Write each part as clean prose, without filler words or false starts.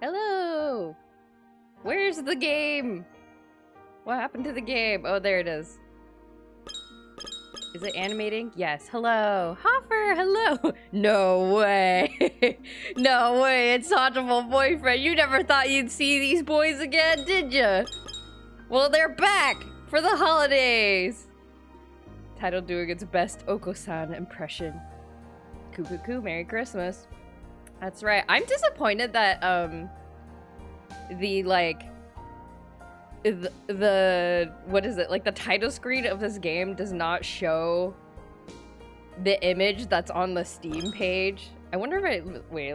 Hello! Where's the game? What happened to the game? Oh, there it is. Is it animating? Yes. Hello. Hoffer, hello! No way! No way, it's Hatoful Boyfriend. You never thought you'd see these boys again, did ya? Well, they're back for the holidays! Title doing its best Oko-san impression. Coo, Merry Christmas. That's right. I'm disappointed that, the what is it? Like, the title screen of this game does not show the image that's on the Steam page. I wonder if wait,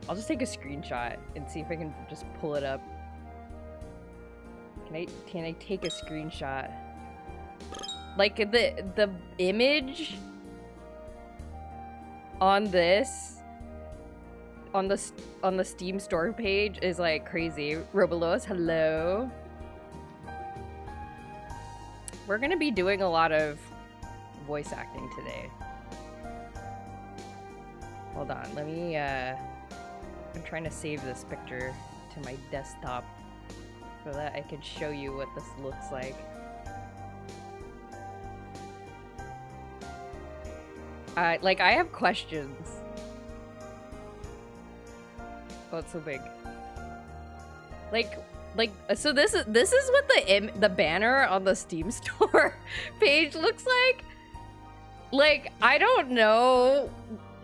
I'll just take a screenshot and see if I can just pull it up. Can I take a screenshot? Like, the image on this on the Steam store page is like crazy. Robolos, hello. We're gonna be doing a lot of voice acting today. Hold on, let me I'm trying to save this picture to my desktop so that I can show you what this looks like. I have questions. Oh, it's so big. So this is what the banner on the Steam store page looks like. Like, I don't know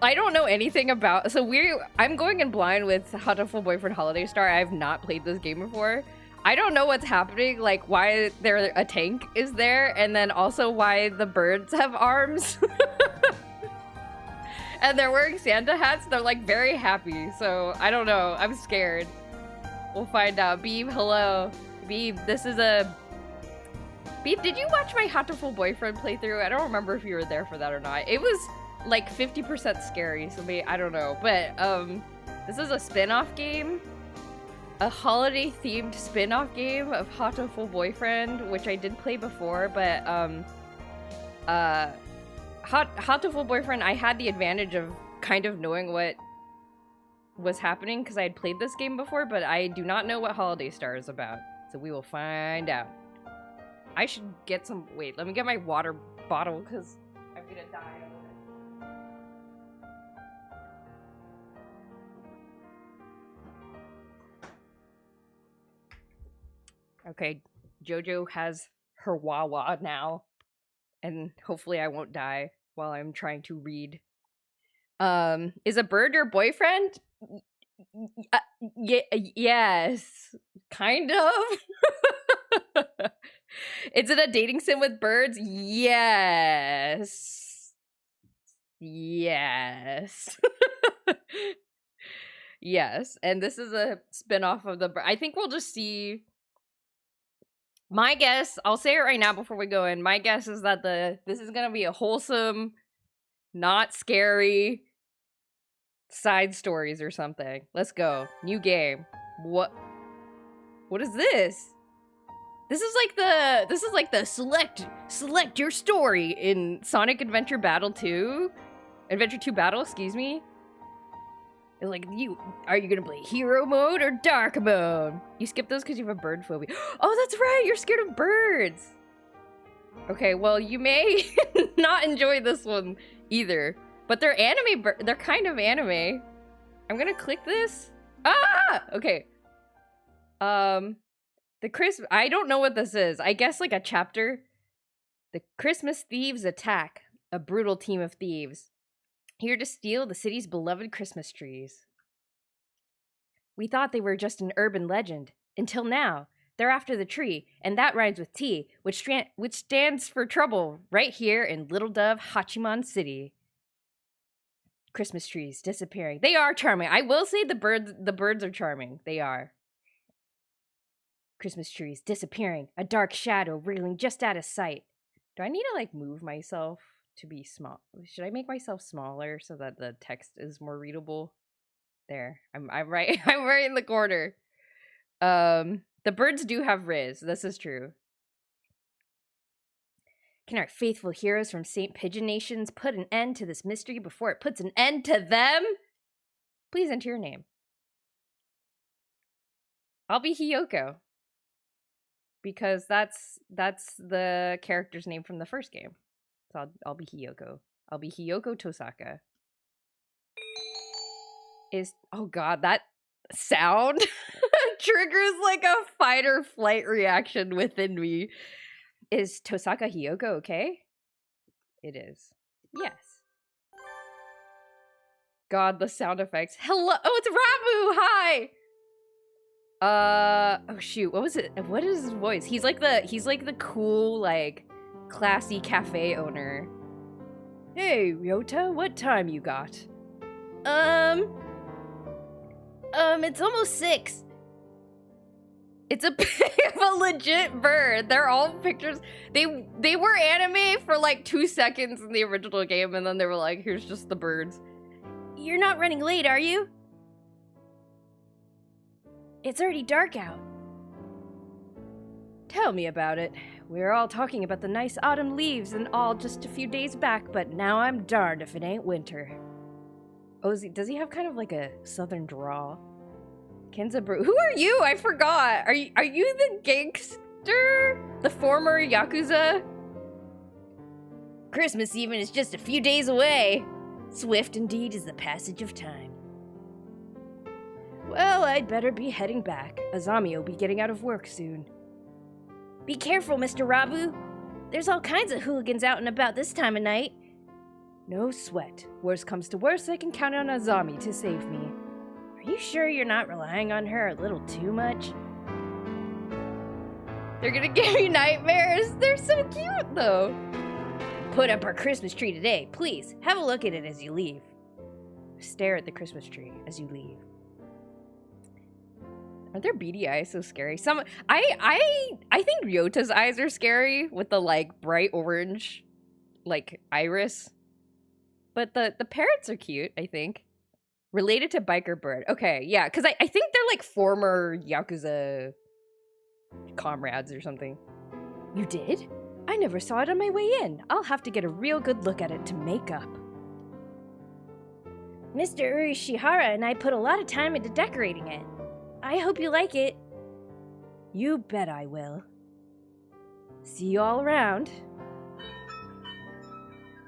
anything about. So I'm going in blind with Hatoful Boyfriend Holiday Star. I have not played this game before. I don't know what's happening, like why a tank is there, and then also why the birds have arms. And they're wearing Santa hats. They're like very happy. So I don't know. I'm scared. We'll find out. Beeb, hello. Beeb, this is a... Beeb, did you watch my Hatoful Boyfriend playthrough? I don't remember if you were there for that or not. It was like 50% scary, so maybe, I don't know. But this is a spin-off game. A holiday-themed spin-off game of Hatoful Boyfriend, which I did play before, but Hatoful Boyfriend, I had the advantage of kind of knowing what was happening because I had played this game before, but I do not know what Holiday Star is about. So we will find out. I should get some... Wait, let me get my water bottle because I'm gonna die. Okay, Jojo has her Wawa now. And hopefully I won't die while I'm trying to read. Is a bird your boyfriend? Yes. Kind of. Is it a dating sim with birds? Yes. Yes. Yes. And this is a spin-off of the bird. I think we'll just see... My guess, I'll say it right now before we go in. My guess is that this is gonna be a wholesome, not scary side stories or something. Let's go. New game. What is this? This is like the select your story in Sonic Adventure Battle 2. Adventure 2 Battle, excuse me. It's like, are you gonna play hero mode or dark mode? You skip those because you have a bird phobia. Oh, that's right, you're scared of birds. Okay, well, you may not enjoy this one either. But they're anime, they're kind of anime. I'm gonna click this. Ah! Okay. I don't know what this is. I guess like a chapter. The Christmas thieves attack. A brutal team of thieves. Here to steal the city's beloved Christmas trees. We thought they were just an urban legend. Until now. They're after the tree, and that rhymes with T, which stands for trouble right here in Little Dove, Hachiman City. Christmas trees disappearing. They are charming. I will say the birds are charming. They are. Christmas trees disappearing. A dark shadow wriggling just out of sight. Do I need to like move myself to be small? Should I make myself smaller so that the text is more readable? There. I'm right I'm right in the corner. The birds do have Riz. This is true. Can our faithful heroes from St. Pigeon Nations put an end to this mystery before it puts an end to them? Please enter your name. I'll be Hiyoko. Because that's the character's name from the first game. So I'll be Hiyoko. I'll be Hiyoko Tosaka. Oh god, that sound triggers like a fight or flight reaction within me. Is Tosaka Hiyoko okay? It is. Yes. God, the sound effects. Hello. Oh, it's Rabu. Hi. Oh shoot. What was it? What is his voice? He's like the cool, like, classy cafe owner. Hey, Ryota, what time you got? It's almost 6. It's a legit bird. They're all pictures. They were anime for like 2 seconds in the original game, and then they were like, here's just the birds. You're not running late, are you? It's already dark out. Tell me about it. We were all talking about the nice autumn leaves and all just a few days back, but now I'm darned if it ain't winter. Oh, does he have kind of like a southern drawl? Kenzaburo. Who are you? I forgot. Are you the gangster? The former Yakuza? Christmas even is just a few days away. Swift indeed is the passage of time. Well, I'd better be heading back. Azami will be getting out of work soon. Be careful, Mr. Rabu. There's all kinds of hooligans out and about this time of night. No sweat. Worst comes to worst, I can count on Azami to save me. Are you sure you're not relying on her a little too much? They're gonna give me nightmares. They're so cute, though. Put up our Christmas tree today. Please, have a look at it as you leave. Stare at the Christmas tree as you leave. Aren't their beady eyes so scary? I think Ryota's eyes are scary with the like bright orange, like iris. But the parrots are cute, I think. Related to Biker Bird. Okay, yeah, because I think they're like former Yakuza comrades or something. You did? I never saw it on my way in. I'll have to get a real good look at it to make up. Mr. Urishihara and I put a lot of time into decorating it. I hope you like it. You bet I will. See you all around.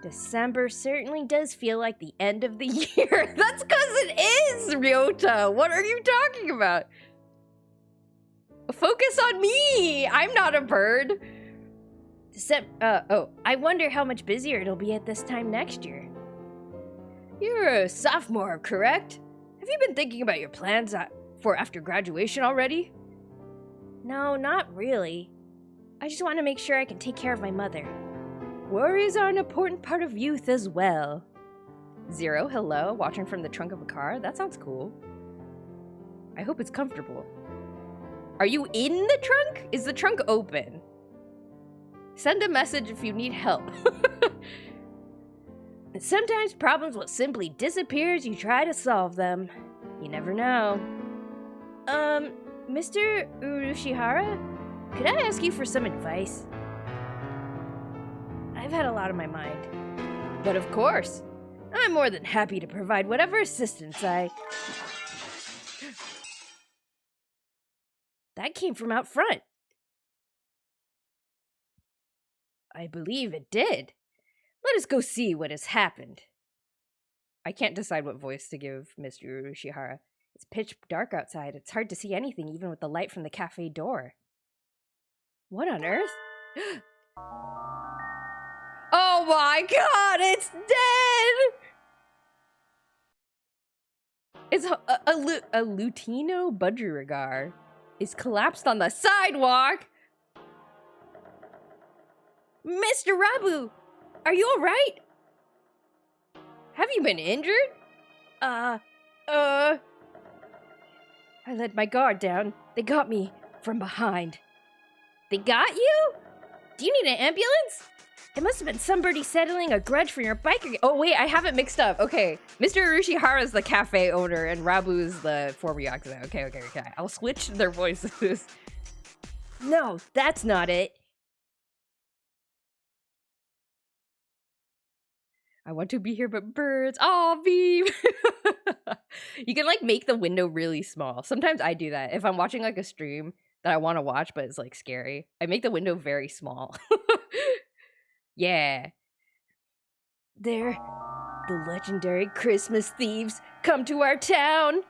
December certainly does feel like the end of the year. That's because it is, Ryota. What are you talking about? Focus on me. I'm not a bird. I wonder how much busier it'll be at this time next year. You're a sophomore, correct? Have you been thinking about your plans for after graduation already? No, not really. I just want to make sure I can take care of my mother. Worries are an important part of youth as well. Zero, hello, watching from the trunk of a car? That sounds cool. I hope it's comfortable. Are you in the trunk? Is the trunk open? Send a message if you need help. Sometimes problems will simply disappear as you try to solve them. You never know. Mr. Urishihara? Could I ask you for some advice? I've had a lot on my mind. But of course, I'm more than happy to provide whatever assistance That came from out front. I believe it did. Let us go see what has happened. I can't decide what voice to give Mr. Urishihara. It's pitch dark outside. It's hard to see anything, even with the light from the cafe door. What on earth? Oh my god, it's dead! It's a Lutino Budgerigar is collapsed on the sidewalk. Mr. Rabu, are you all right? Have you been injured? I let my guard down. They got me from behind. They got you? Do you need an ambulance? It must have been somebody settling a grudge for your biker. Oh wait, I have it mixed up. Okay, Mr. Urishihara is the cafe owner and Rabu is the former Yakuza. Okay. I'll switch their voices. No, that's not it. I want to be here, but birds. Oh, beep. You can like make the window really small. Sometimes I do that. If I'm watching like a stream that I want to watch, but it's like scary, I make the window very small. Yeah. There, the legendary Christmas thieves come to our town.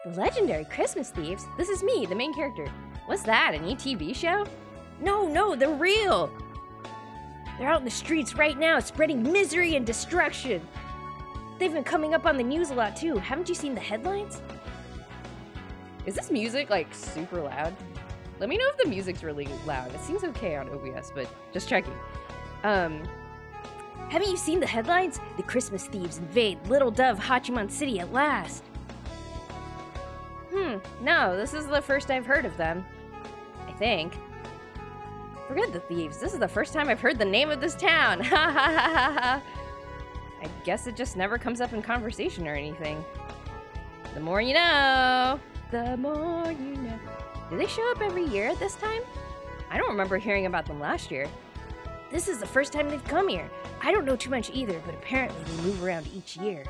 The legendary Christmas thieves? This is me, the main character. What's that, an ETV show? No, they're real. They're out in the streets right now, spreading misery and destruction. They've been coming up on the news a lot too. Haven't you seen the headlines? Is this music like super loud? Let me know if the music's really loud. It seems okay on OBS, but just checking. Haven't you seen the headlines? The Christmas thieves invade Little Dove Hachiman City at last. No, this is the first I've heard of them. I think. Forget the thieves. This is the first time I've heard the name of this town. Ha ha ha ha ha. I guess it just never comes up in conversation or anything. The more you know. The more you know. Do they show up every year at this time? I don't remember hearing about them last year. This is the first time they've come here. I don't know too much either, but apparently they move around each year.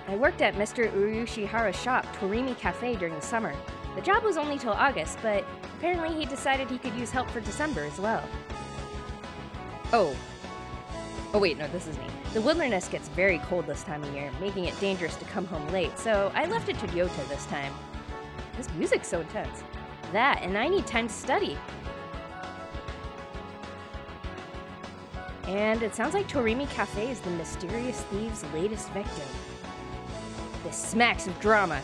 I worked at Mr. Urushihara's shop, Torimi Cafe, during the summer. The job was only till August, but apparently he decided he could use help for December as well. Oh wait, no, this is me. The wilderness gets very cold this time of year, making it dangerous to come home late, so I left it to Ryota this time. This music's so intense. That, and I need time to study. And it sounds like Torimi Cafe is the mysterious thieves' latest victim. This smacks of drama,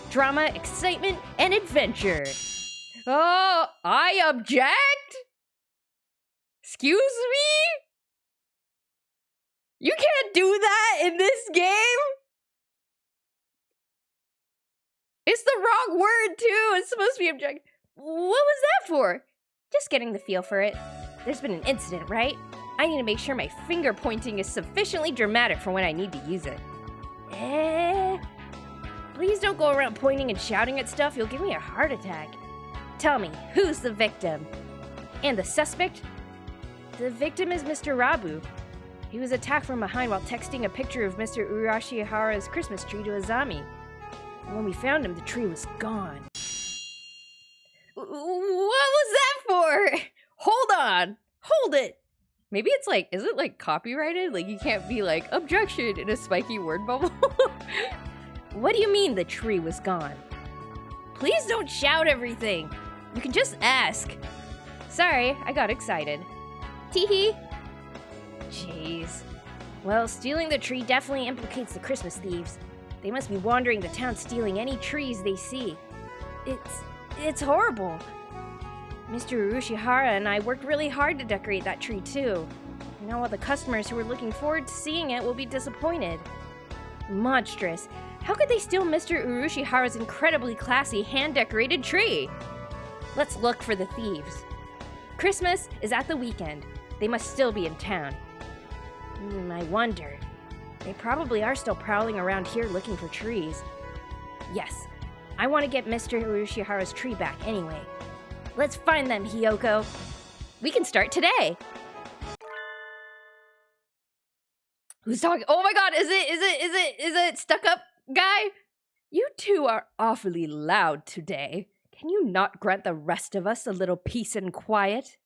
excitement, and adventure. Oh, I object? Excuse me? You can't do that in this game? It's the wrong word, too. It's supposed to be object. What was that for? Just getting the feel for it. There's been an incident, right? I need to make sure my finger pointing is sufficiently dramatic for when I need to use it. Please don't go around pointing and shouting at stuff. You'll give me a heart attack. Tell me, who's the victim? And the suspect? The victim is Mr. Rabu. He was attacked from behind while texting a picture of Mr. Urashihara's Christmas tree to Azami. When we found him, the tree was gone. What was that for? Hold on. Hold it. Maybe it's like, is it like copyrighted? Like you can't be like, objection in a spiky word bubble? What do you mean the tree was gone? Please don't shout everything. You can just ask. Sorry, I got excited. Teehee. Jeez. Well, stealing the tree definitely implicates the Christmas thieves. They must be wandering the town stealing any trees they see. It's horrible. Mr. Urushihara and I worked really hard to decorate that tree too. Now all the customers who are looking forward to seeing it will be disappointed. Monstrous. How could they steal Mr. Urushihara's incredibly classy hand-decorated tree? Let's look for the thieves. Christmas is at the weekend. They must still be in town. I wonder. They probably are still prowling around here looking for trees. Yes, I want to get Mr. Urushihara's tree back anyway. Let's find them, Hiyoko. We can start today. Who's talking? Oh my god, is it stuck up guy? You two are awfully loud today. Can you not grant the rest of us a little peace and quiet?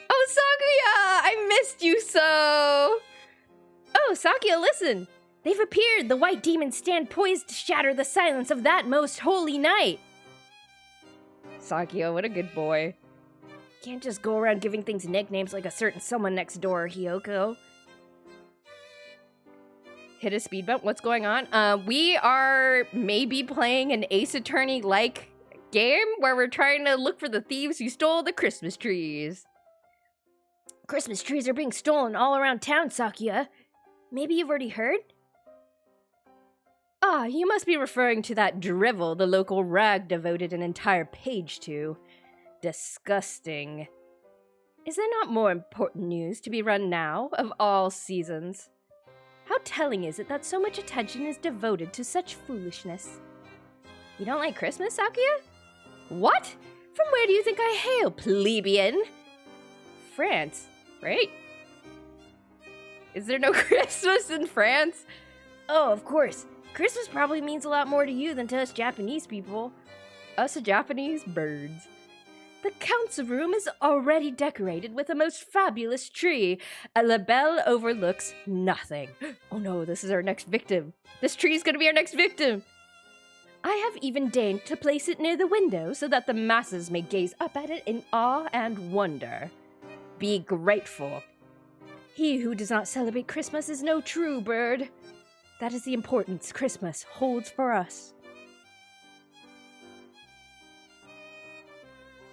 Oh, Sakuya! I missed you so! Oh, Sakuya, listen! They've appeared! The white demons stand poised to shatter the silence of that most holy night! Sakuya, what a good boy. Can't just go around giving things nicknames like a certain someone next door, Hiyoko. Hit a speed bump? What's going on? We are maybe playing an Ace Attorney-like game where we're trying to look for the thieves who stole the Christmas trees. Christmas trees are being stolen all around town, Sakuya. Maybe you've already heard? Ah, you must be referring to that drivel the local rag devoted an entire page to. Disgusting. Is there not more important news to be run now, of all seasons? How telling is it that so much attention is devoted to such foolishness? You don't like Christmas, Sakuya? What? From where do you think I hail, plebeian? France, right? Is there no Christmas in France? Oh, of course. Christmas probably means a lot more to you than to us Japanese people. Us Japanese birds. The council room is already decorated with a most fabulous tree. A labelle overlooks nothing. Oh no, this is our next victim. This tree is gonna be our next victim. I have even deigned to place it near the window so that the masses may gaze up at it in awe and wonder. Be grateful. He who does not celebrate Christmas is no true bird. That is the importance Christmas holds for us.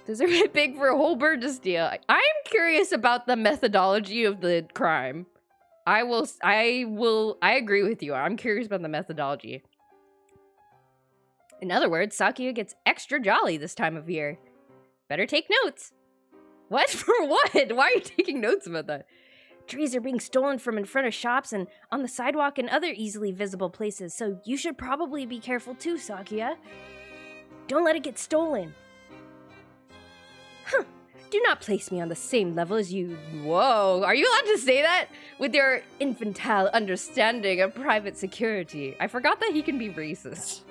Those are a bit big for a whole bird to steal. I'm curious about the methodology of the crime. I agree with you. I'm curious about the methodology. In other words, Sakuya gets extra jolly this time of year. Better take notes. What? For what? Why are you taking notes about that? Trees are being stolen from in front of shops and on the sidewalk and other easily visible places, so you should probably be careful too, Sakuya. Don't let it get stolen. Huh. Do not place me on the same level as you. Whoa, are you allowed to say that? With your infantile understanding of private security. I forgot that he can be racist.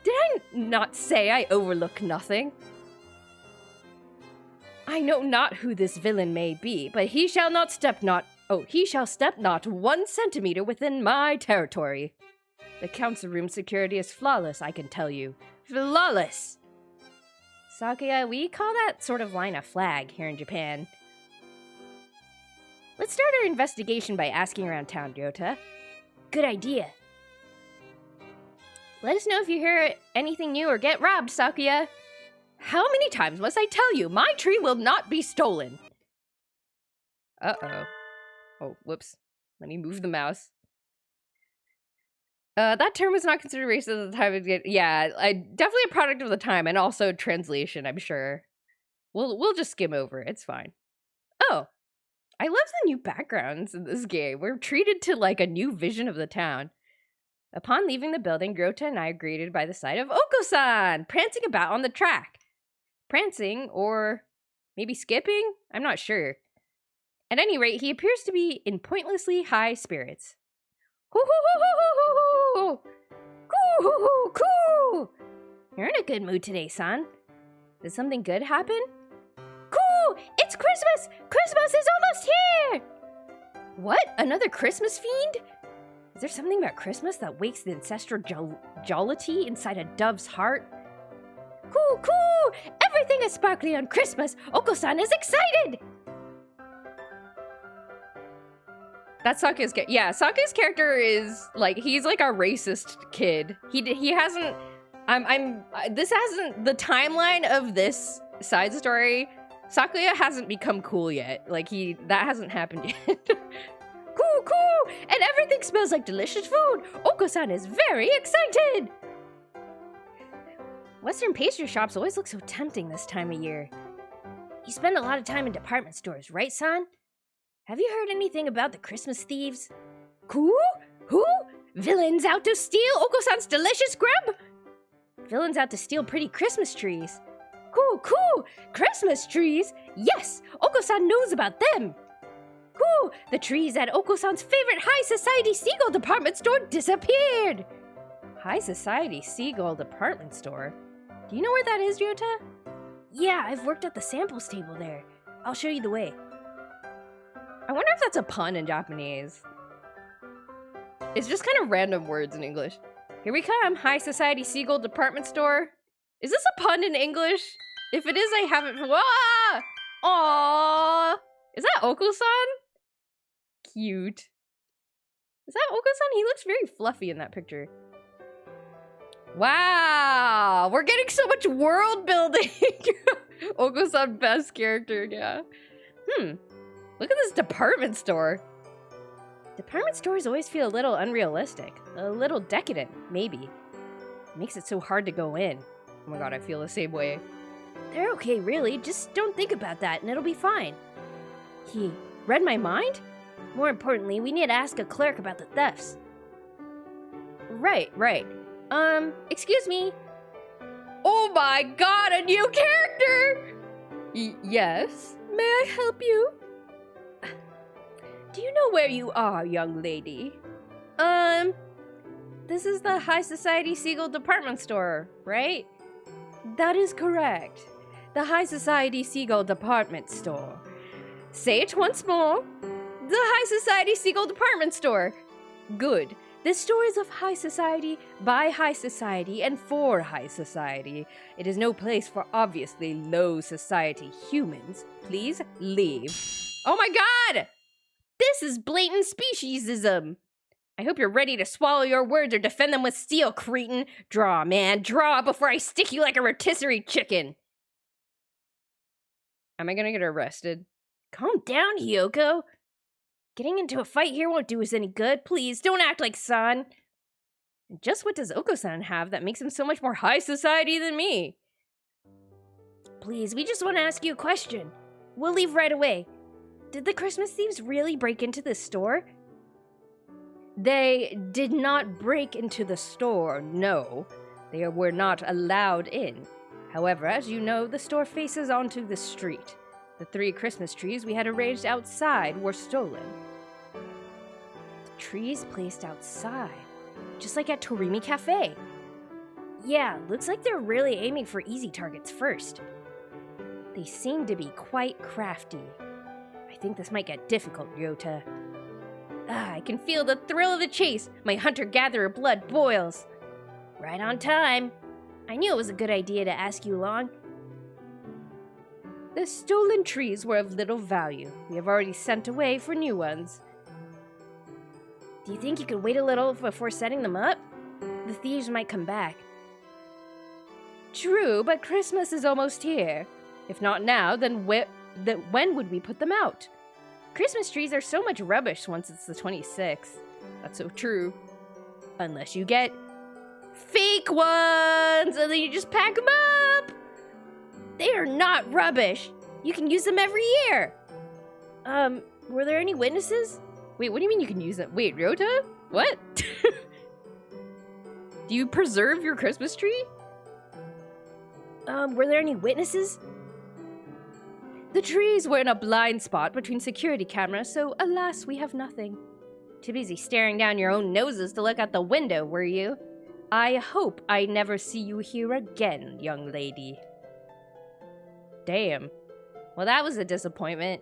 Did I not say I overlook nothing? I know not who this villain may be, but he shall step not 1 centimeter within my territory. The council room security is flawless, I can tell you. Flawless! Sakuya, we call that sort of line a flag here in Japan. Let's start our investigation by asking around town, Ryota. Good idea. Let us know if you hear anything new or get robbed, Sakuya. How many times must I tell you, my tree will not be stolen? Uh-oh. Oh, whoops. Let me move the mouse. That term was not considered racist at the time. Yeah, definitely a product of the time, and also translation, I'm sure. We'll just skim over it. It's fine. Oh, I love the new backgrounds in this game. We're treated to, like, a new vision of the town. Upon leaving the building, Ryota and I are greeted by the sight of Oko-san, prancing about on the track. Prancing, or maybe skipping? I'm not sure. At any rate, he appears to be in pointlessly high spirits. Hoo-hoo-hoo-hoo-hoo-hoo! Coo-hoo-hoo-coo! You're in a good mood today, son. Did something good happen? Coo! It's Christmas! Christmas is almost here! What? Another Christmas fiend? Is there something about Christmas that wakes the ancestral jollity inside a dove's heart? Coo! Coo! Everything is sparkly on Christmas! Oko-san is excited! That's Sakuya's character. Yeah, Sakuya's character is, like, he's like a racist kid. He hasn't, this hasn't, the timeline of this side story, Sakuya hasn't become cool yet. Like, that hasn't happened yet. Coo! Coo! And everything smells like delicious food! Oko-san is very excited! Western pastry shops always look so tempting this time of year. You spend a lot of time in department stores, right, son? Have you heard anything about the Christmas thieves? Who? Who? Villains out to steal Oko-san's delicious grub? Villains out to steal pretty Christmas trees. Cool! Christmas trees? Yes! Oko-san knows about them! Cool! The trees at Oko-san's favorite high society seagull department store disappeared! High society seagull department store? Do you know where that is, Ryota? Yeah, I've worked at the samples table there. I'll show you the way. I wonder if that's a pun in Japanese. It's just kind of random words in English. Here we come, high society seagull department store. Is this a pun in English? If it is, I haven't. Ah! Aww! Is that Oko-san? Cute. Is that Oko-san? He looks very fluffy in that picture. Wow! We're getting so much world building! Oko-san, best character, yeah. Look at this department store. Department stores always feel a little unrealistic. A little decadent, maybe. It makes it so hard to go in. Oh my god, I feel the same way. They're okay, really. Just don't think about that and it'll be fine. He read my mind? More importantly, we need to ask a clerk about the thefts. Right. Excuse me. Oh my god, a new character! Yes? May I help you? Do you know where you are, young lady? This is the High Society Seagull department store, right? That is correct. The High Society Seagull department store. Say it once more. The High Society Seagull department store. Good. This store is of high society, by high society, and for high society. It is no place for obviously low society humans. Please leave. Oh my god! This is blatant speciesism. I hope you're ready to swallow your words or defend them with steel, cretin. Draw, man, draw before I stick you like a rotisserie chicken. Am I gonna get arrested? Calm down, Hiyoko. Getting into a fight here won't do us any good. Please, don't act like San. And just what does Oko-san have that makes him so much more high society than me? Please, we just want to ask you a question. We'll leave right away. Did the Christmas thieves really break into the store? They did not break into the store, no. They were not allowed in. However, as you know, the store faces onto the street. The 3 Christmas trees we had arranged outside were stolen. The trees placed outside, just like at Torimi Cafe. Yeah, looks like they're really aiming for easy targets first. They seem to be quite crafty. I think this might get difficult, Ryota. I can feel the thrill of the chase. My hunter-gatherer blood boils. Right on time. I knew it was a good idea to ask you along. The stolen trees were of little value. We have already sent away for new ones. Do you think you could wait a little before setting them up? The thieves might come back. True, but Christmas is almost here. If not now, then when would we put them out? Christmas trees are so much rubbish once it's the 26th. That's so true. Unless you get fake ones, and then you just pack them up. They are not rubbish. You can use them every year. Were there any witnesses? Wait, what do you mean you can use them? Wait, Ryota? What? Do you preserve your Christmas tree? Were there any witnesses? The trees were in a blind spot between security cameras, so alas, we have nothing. Too busy staring down your own noses to look out the window, were you? I hope I never see you here again, young lady. Damn. Well, that was a disappointment.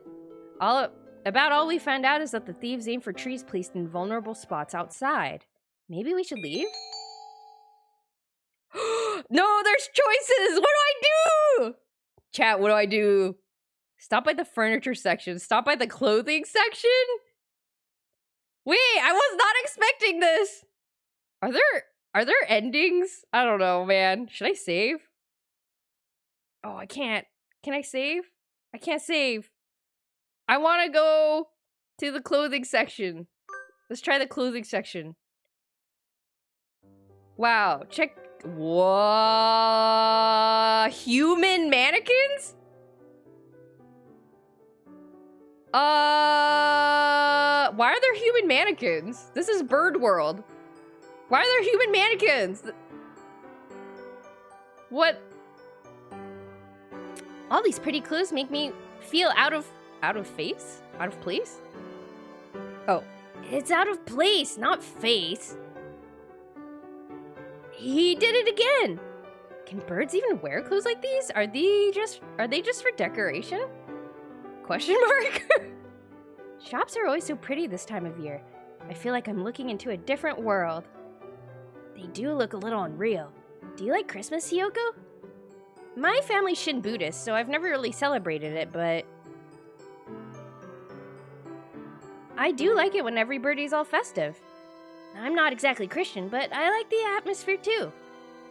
About all we found out is that the thieves aim for trees placed in vulnerable spots outside. Maybe we should leave? No, there's choices! What do I do? Chat, what do I do? Stop by the furniture section. Stop by the clothing section? Wait, I was not expecting this. Are there endings? I don't know, man. Should I save? Oh, I can't. Can I save? I can't save. I want to go to the clothing section. Let's try the clothing section. Wow, check. Whoa, human mannequins? Why are there human mannequins? This is Bird World. Why are there human mannequins? What? All these pretty clothes make me feel out of place? Out of place? Oh. It's out of place, not face. He did it again. Can birds even wear clothes like these? Are they just for decoration? Question mark? Shops are always so pretty this time of year. I feel like I'm looking into a different world. They do look a little unreal. Do you like Christmas, Hiyoko? My family's Shin Buddhist, so I've never really celebrated it, but I do like it when everybody's all festive. I'm not exactly Christian, but I like the atmosphere too.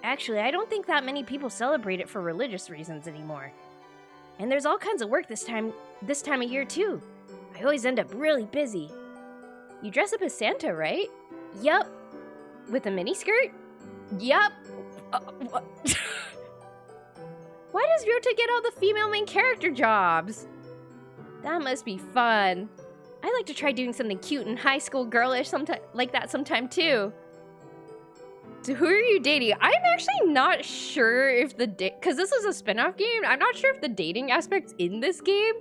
Actually, I don't think that many people celebrate it for religious reasons anymore. And there's all kinds of work this time of year too. I always end up really busy. You dress up as Santa, right? Yup. With a miniskirt? Yup. What? Why does Ryota get all the female main character jobs? That must be fun. I'd like to try doing something cute and high school girlish sometime too. So who are you dating? I'm actually not sure if because this is a spin-off game, I'm not sure if the dating aspect's in this game.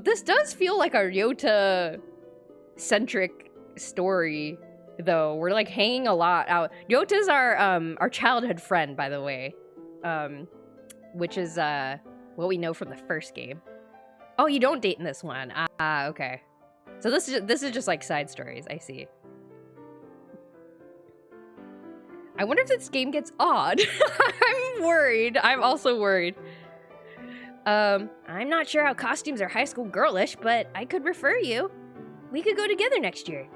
This does feel like a Ryota-centric story, though. We're, like, hanging a lot out. Ryota's our childhood friend, by the way. Which is, what we know from the first game. Oh, you don't date in this one. Ah, okay. So this is just, like, side stories. I see. I wonder if this game gets odd. I'm worried. I'm also worried. I'm not sure how costumes are high school girlish, but I could refer you. We could go together next year.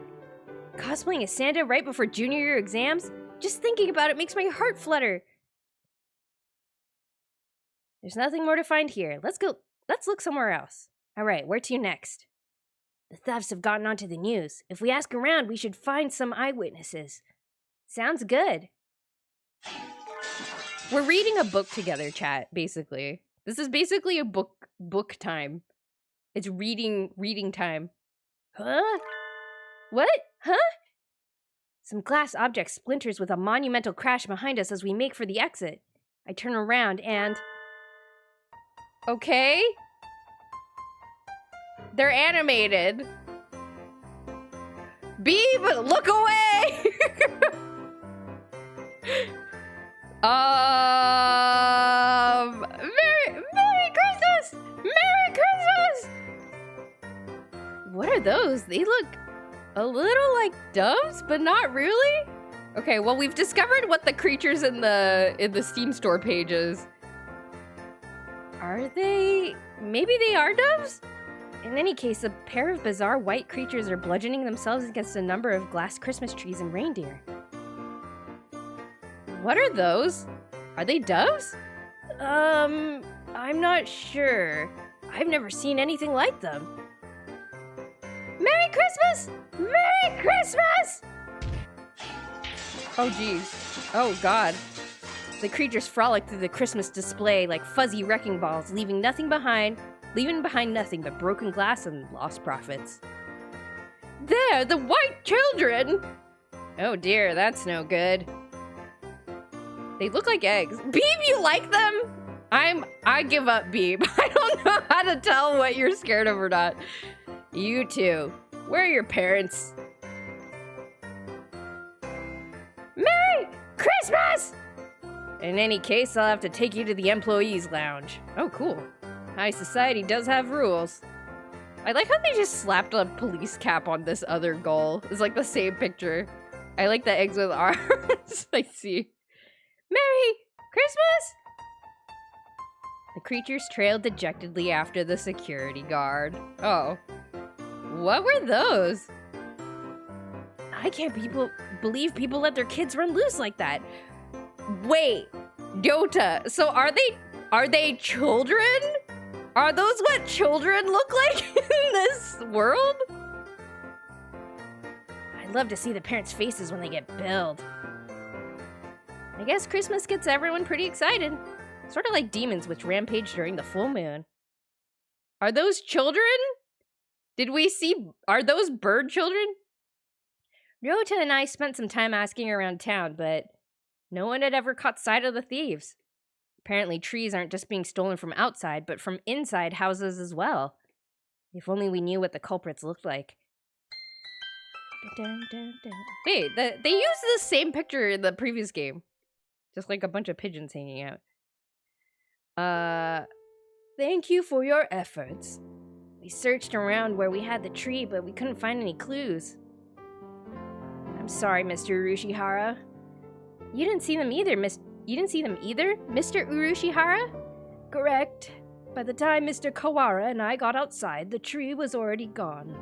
Cosplaying as Santa right before junior year exams? Just thinking about it makes my heart flutter. There's nothing more to find here. Let's look somewhere else. Alright, where to next? The thefts have gotten onto the news. If we ask around, we should find some eyewitnesses. Sounds good. We're reading a book together, chat, basically. This is basically a book time. It's reading time. Huh? What? Huh? Some glass object splinters with a monumental crash behind us as we make for the exit. I turn around and... Okay. They're animated. Beeb, look away! Merry Christmas! Merry Christmas! What are those? They look a little like doves, but not really. Okay, well, we've discovered what the creatures in the Steam store pages. Are they... Maybe they are doves? In any case, a pair of bizarre white creatures are bludgeoning themselves against a number of glass Christmas trees and reindeer. What are those? Are they doves? I'm not sure. I've never seen anything like them. Merry Christmas! Merry Christmas! Oh, geez. Oh, God. The creatures frolic through the Christmas display like fuzzy wrecking balls, leaving behind nothing but broken glass and lost profits. There, the white children! Oh dear, that's no good. They look like eggs. Beeb, you like them? I give up, Beeb. I don't know how to tell what you're scared of or not. You too. Where are your parents? Merry Christmas! In any case, I'll have to take you to the employees' lounge. Oh, cool. High society does have rules. I like how they just slapped a police cap on this other gull. It's like the same picture. I like the eggs with arms. I see. Merry Christmas! The creatures trailed dejectedly after the security guard. Oh. What were those? I can't believe people let their kids run loose like that. Wait, Dota, so are they children? Are those what children look like in this world? I'd love to see the parents' faces when they get billed. I guess Christmas gets everyone pretty excited. Sort of like demons which rampage during the full moon. Are those children? Are those bird children? Ryota and I spent some time asking around town, but no one had ever caught sight of the thieves. Apparently trees aren't just being stolen from outside, but from inside houses as well. If only we knew what the culprits looked like. Wait, they used the same picture in the previous game. Just like a bunch of pigeons hanging out. Thank you for your efforts. We searched around where we had the tree, but we couldn't find any clues. I'm sorry, Mr. Urushihara. You didn't see them either, Mr. Urushihara? Correct. By the time Mr. Kawara and I got outside, the tree was already gone.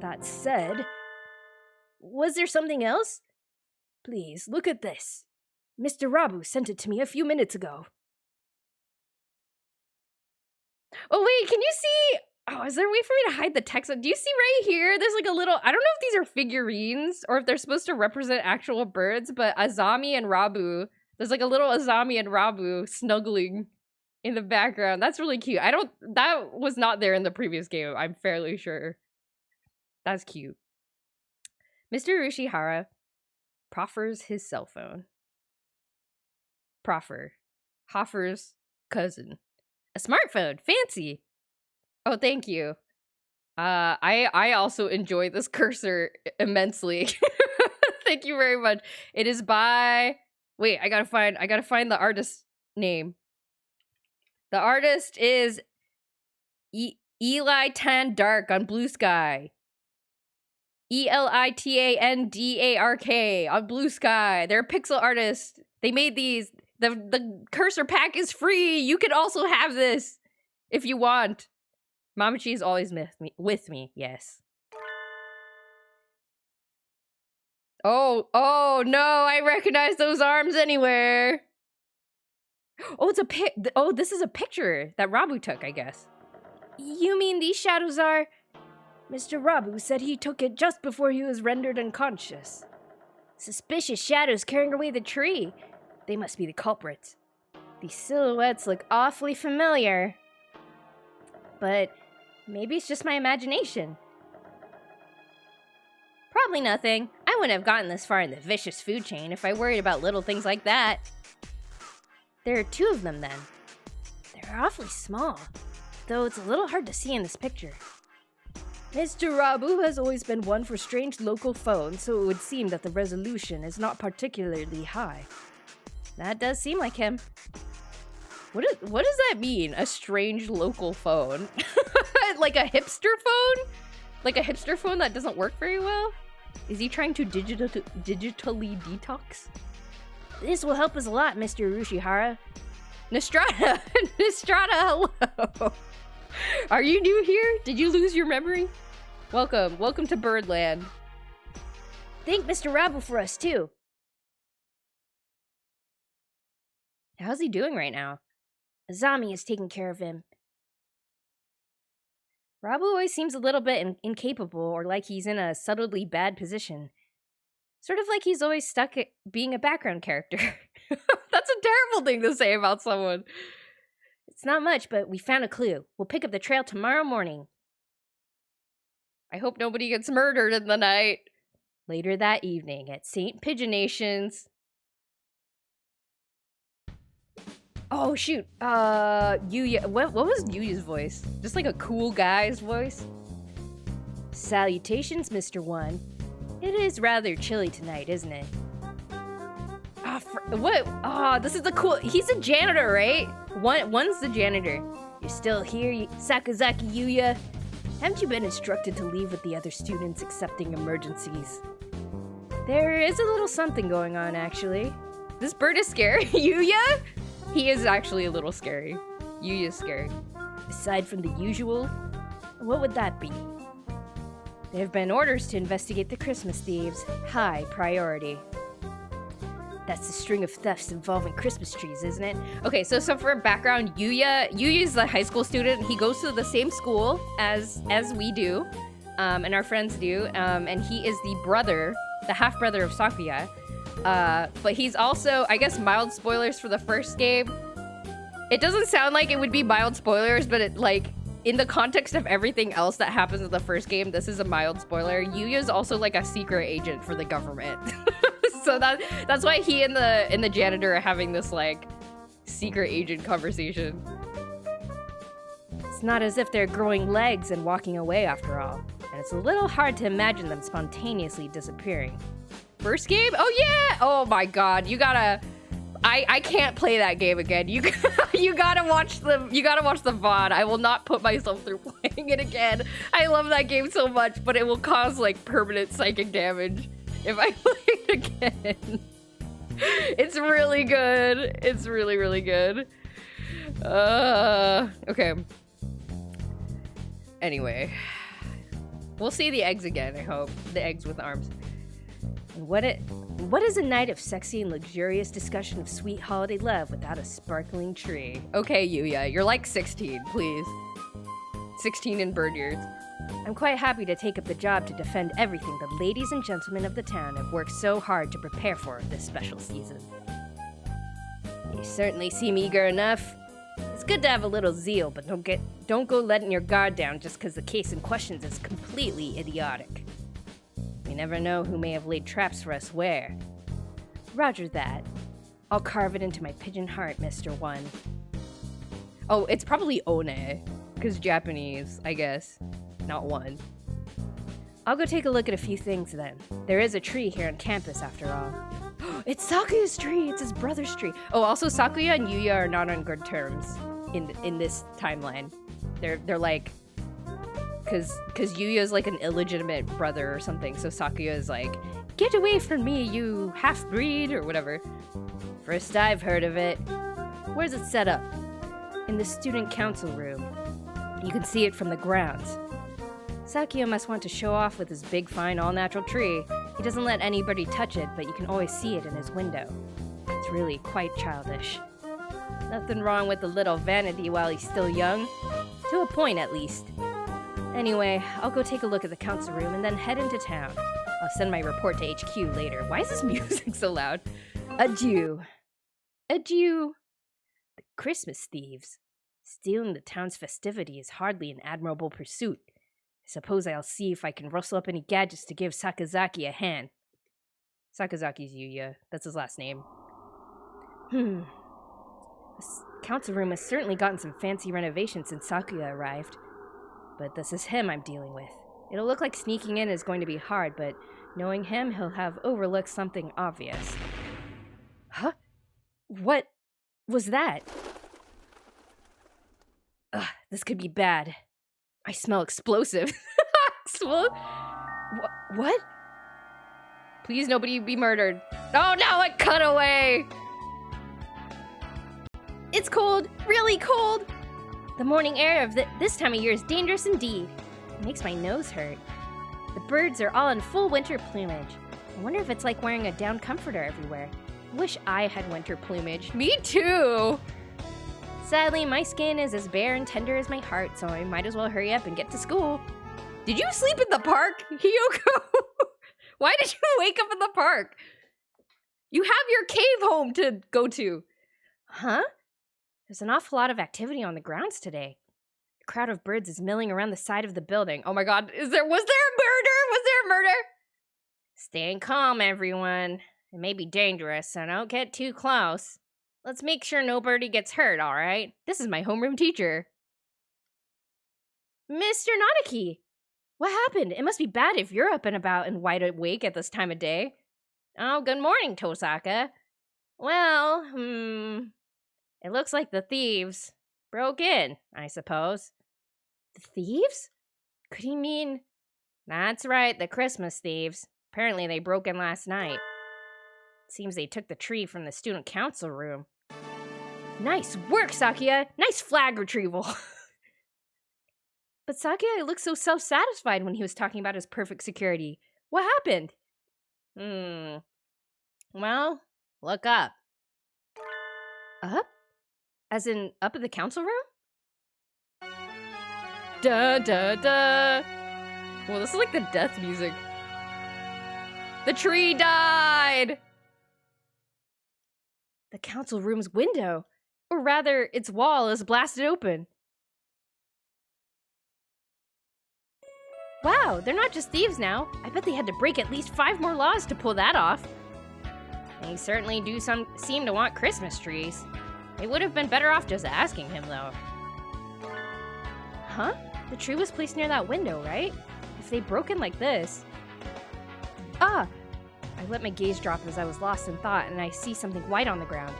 That said, was there something else? Please, look at this. Mr. Rabu sent it to me a few minutes ago. Oh, wait, can you see? Oh, is there a way for me to hide the text? Do you see right here? There's like a little, I don't know if these are figurines or if they're supposed to represent actual birds, but Azami and Rabu, there's like a little Azami and Rabu snuggling in the background. That's really cute. That was not there in the previous game, I'm fairly sure. That's cute. Mr. Urushihara proffers his cell phone. Proffer. Hoffer's cousin. A smartphone. Fancy. Oh, thank you. I also enjoy this cursor immensely. Thank you very much. It is by. Wait, I gotta find the artist's name. The artist is Eli Tan Dark on Blue Sky. ELITANDARK on Blue Sky. They're a pixel artist. They made these. The cursor pack is free. You can also have this if you want. Mamachi is always with me. Yes. Oh no! I recognize those arms anywhere. Oh, it's a Oh, this is a picture that Rabu took, I guess. You mean these shadows are? Mr. Rabu said he took it just before he was rendered unconscious. Suspicious shadows carrying away the tree. They must be the culprits. These silhouettes look awfully familiar. But maybe it's just my imagination. Probably nothing. I wouldn't have gotten this far in the vicious food chain if I worried about little things like that. There are 2 of them then. They're awfully small, though it's a little hard to see in this picture. Mr. Rabu has always been one for strange local phones, so it would seem that the resolution is not particularly high. That does seem like him. What does that mean? A strange local phone? Like a hipster phone? Like a hipster phone that doesn't work very well? Is he trying to digitally detox? This will help us a lot, Mr. Urushihara. Nostrada! Nostrada, hello! Are you new here? Did you lose your memory? Welcome to Birdland. Thank Mr. Rabu for us, too. How's he doing right now? Azami is taking care of him. Rabu always seems a little bit incapable or like he's in a subtly bad position. Sort of like he's always stuck at being a background character. That's a terrible thing to say about someone. It's not much, but we found a clue. We'll pick up the trail tomorrow morning. I hope nobody gets murdered in the night. Later that evening at St. Pigeonations. Oh, shoot. Yuya. What was Yuya's voice? Just like a cool guy's voice? Salutations, Mr. One. It is rather chilly tonight, isn't it? What? This is the cool. He's a janitor, right? One's the janitor. You're still here, Sakazaki Yuya? Haven't you been instructed to leave with the other students accepting emergencies? There is a little something going on, actually. This bird is scary. Yuya? He is actually a little scary. Yuya's scary. Aside from the usual, what would that be? There have been orders to investigate the Christmas thieves. High priority. That's the string of thefts involving Christmas trees, isn't it? Okay, so for background, Yuya's a high school student. He goes to the same school as we do, and our friends do, and he is the half-brother of Sakuya. But he's also, I guess, mild spoilers for the first game. It doesn't sound like it would be mild spoilers, but it, like, in the context of everything else that happens in the first game, this is a mild spoiler. Yuya's also like a secret agent for the government. So that's why he and the janitor are having this like secret agent conversation. It's not as if they're growing legs and walking away after all, and it's a little hard to imagine them spontaneously disappearing. First game? Oh yeah! Oh my god, you gotta. I can't play that game again. You gotta watch the VOD. I will not put myself through playing it again. I love that game so much, but it will cause like permanent psychic damage if I play it again. It's really good. It's really, really good. Okay. Anyway. We'll see the eggs again, I hope. The eggs with arms. What is a night of sexy and luxurious discussion of sweet holiday love without a sparkling tree? Okay, Yuya, you're like 16, please. 16 in bird years. I'm quite happy to take up the job to defend everything the ladies and gentlemen of the town have worked so hard to prepare for this special season. You certainly seem eager enough. It's good to have a little zeal, but don't go letting your guard down just because the case in question is completely idiotic. You never know who may have laid traps for us where. Roger that. I'll carve it into my pigeon heart, Mr. One. Oh, it's probably One. Because Japanese, I guess. Not one. I'll go take a look at a few things then. There is a tree here on campus after all. It's Sakuya's tree! It's his brother's tree! Oh, also Sakuya and Yuya are not on good terms in this timeline. They're like... Because Yuya's like an illegitimate brother or something, so Sakuya is like, get away from me, you half-breed, or whatever. First I've heard of it. Where's it set up? In the student council room. You can see it from the grounds. Sakuya must want to show off with his big, fine, all-natural tree. He doesn't let anybody touch it, but you can always see it in his window. It's really quite childish. Nothing wrong with a little vanity while he's still young. To a point, at least. Anyway, I'll go take a look at the council room and then head into town. I'll send my report to HQ later. Why is this music so loud? Adieu. Adieu. The Christmas thieves. Stealing the town's festivity is hardly an admirable pursuit. I suppose I'll see if I can rustle up any gadgets to give Sakazaki a hand. Sakazaki's Yuya. That's his last name. This council room has certainly gotten some fancy renovations since Sakuya arrived. But this is him I'm dealing with. It'll look like sneaking in is going to be hard, but knowing him, he'll have overlooked something obvious. Huh? What was that? Ugh, this could be bad. I smell explosive. What? Please, nobody be murdered. Oh no, it cut away! It's cold, really cold! The morning air of this time of year is dangerous indeed. It makes my nose hurt. The birds are all in full winter plumage. I wonder if it's like wearing a down comforter everywhere. I wish I had winter plumage. Me too! Sadly, my skin is as bare and tender as my heart, so I might as well hurry up and get to school. Did you sleep in the park, Hiyoko? Why did you wake up in the park? You have your cave home to go to. Huh? There's an awful lot of activity on the grounds today. A crowd of birds is milling around the side of the building. Oh my god, was there a murder? Was there a murder? Staying calm, everyone. It may be dangerous, so don't get too close. Let's make sure nobody gets hurt, alright? This is my homeroom teacher. Mr. Nanaki! What happened? It must be bad if you're up and about and wide awake at this time of day. Oh, good morning, Tosaka. Well, it looks like the thieves broke in, I suppose. The thieves? Could he mean... That's right, the Christmas thieves. Apparently they broke in last night. Seems they took the tree from the student council room. Nice work, Sakuya! Nice flag retrieval! But Sakuya looked so self-satisfied when he was talking about his perfect security. What happened? Well, look up. Up? As in, up at the council room? Da da da! Well, this is like the death music. The tree died! The council room's window, or rather, its wall is blasted open. Wow, they're not just thieves now. I bet they had to break at least 5 more laws to pull that off. They certainly do seem to want Christmas trees. They would have been better off just asking him, though. Huh? The tree was placed near that window, right? If they broke in like this... Ah! I let my gaze drop as I was lost in thought, and I see something white on the ground.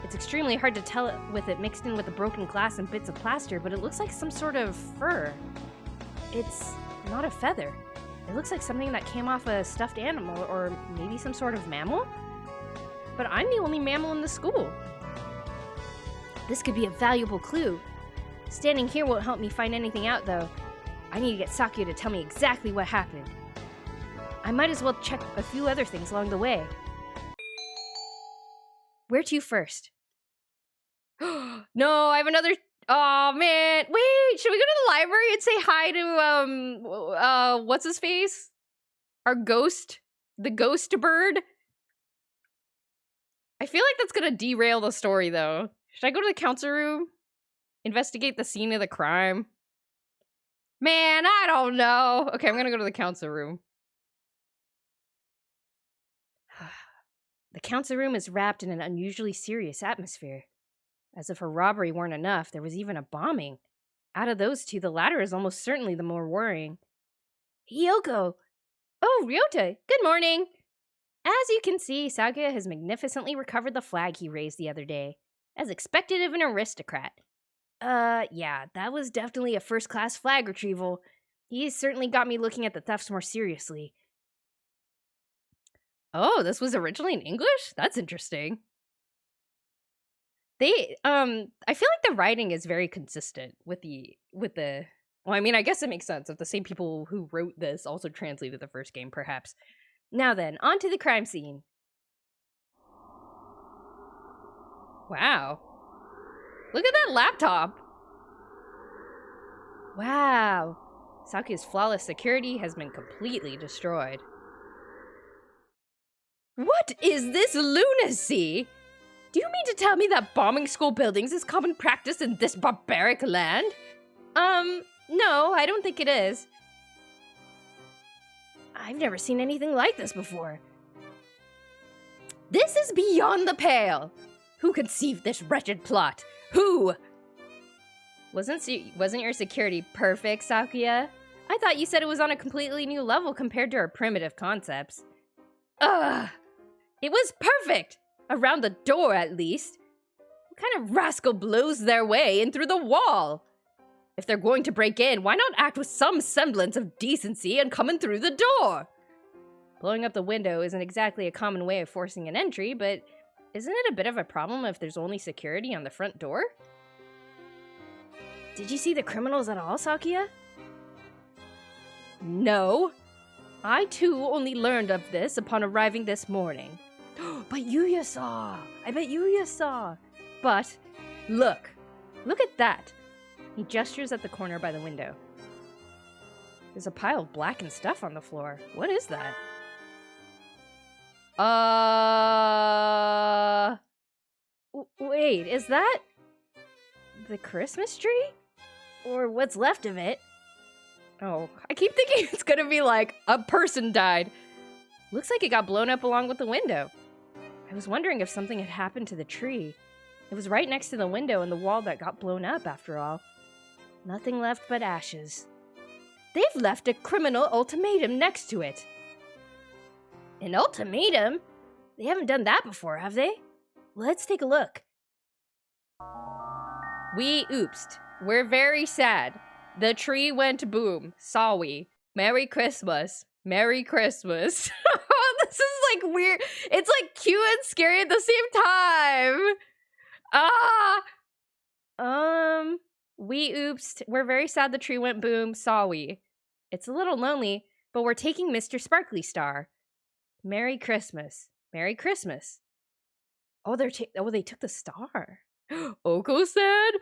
It's extremely hard to tell with it mixed in with the broken glass and bits of plaster, but it looks like some sort of fur. It's not a feather. It looks like something that came off a stuffed animal, or maybe some sort of mammal? But I'm the only mammal in the school. This could be a valuable clue. Standing here won't help me find anything out, though. I need to get Sakuya to tell me exactly what happened. I might as well check a few other things along the way. Where to first? No, I have another... Oh, man. Wait, should we go to the library and say hi to, what's his face? Our ghost? The ghost bird? I feel like that's gonna derail the story, though. Should I go to the council room? Investigate the scene of the crime? Man, I don't know. Okay, I'm gonna go to the council room. The council room is wrapped in an unusually serious atmosphere. As if a robbery weren't enough, there was even a bombing. Out of those two, the latter is almost certainly the more worrying. Hiyoko! Oh, Ryota! Good morning! As you can see, Sakuya has magnificently recovered the flag he raised the other day, as expected of an aristocrat. Yeah, that was definitely a first-class flag retrieval. He's certainly got me looking at the thefts more seriously. Oh, this was originally in English? That's interesting. I feel like the writing is very consistent with the well, I mean, I guess it makes sense if the same people who wrote this also translated the first game, perhaps. Now then, on to the crime scene. Wow. Look at that laptop! Wow. Sakuya's flawless security has been completely destroyed. What is this lunacy? Do you mean to tell me that bombing school buildings is common practice in this barbaric land? No, I don't think it is. I've never seen anything like this before. This is beyond the pale! Who conceived this wretched plot? Who? Wasn't your security perfect, Sakuya? I thought you said it was on a completely new level compared to our primitive concepts. Ugh! It was perfect! Around the door, at least. What kind of rascal blows their way in through the wall? If they're going to break in, why not act with some semblance of decency and come in through the door? Blowing up the window isn't exactly a common way of forcing an entry, but isn't it a bit of a problem if there's only security on the front door? Did you see the criminals at all, Sakuya? No. I too only learned of this upon arriving this morning. But Yuya saw! I bet Yuya saw! But, look at that! He gestures at the corner by the window. There's a pile of blackened stuff on the floor. What is that? Wait, is that the Christmas tree? Or what's left of it? Oh, I keep thinking it's gonna be like a person died. Looks like it got blown up along with the window. I was wondering if something had happened to the tree. It was right next to the window and the wall that got blown up, after all. Nothing left but ashes. They've left a criminal ultimatum next to it. An ultimatum? They haven't done that before, have they? Let's take a look. We oopsed. We're very sad. The tree went boom. Saw we. Merry Christmas. Merry Christmas. This is like weird. It's like cute and scary at the same time. We oopsed. We're very sad the tree went boom. Saw we. It's a little lonely, but we're taking Mr. Sparkly Star. Merry Christmas. Merry Christmas. Oh, they took the star. Oko-san?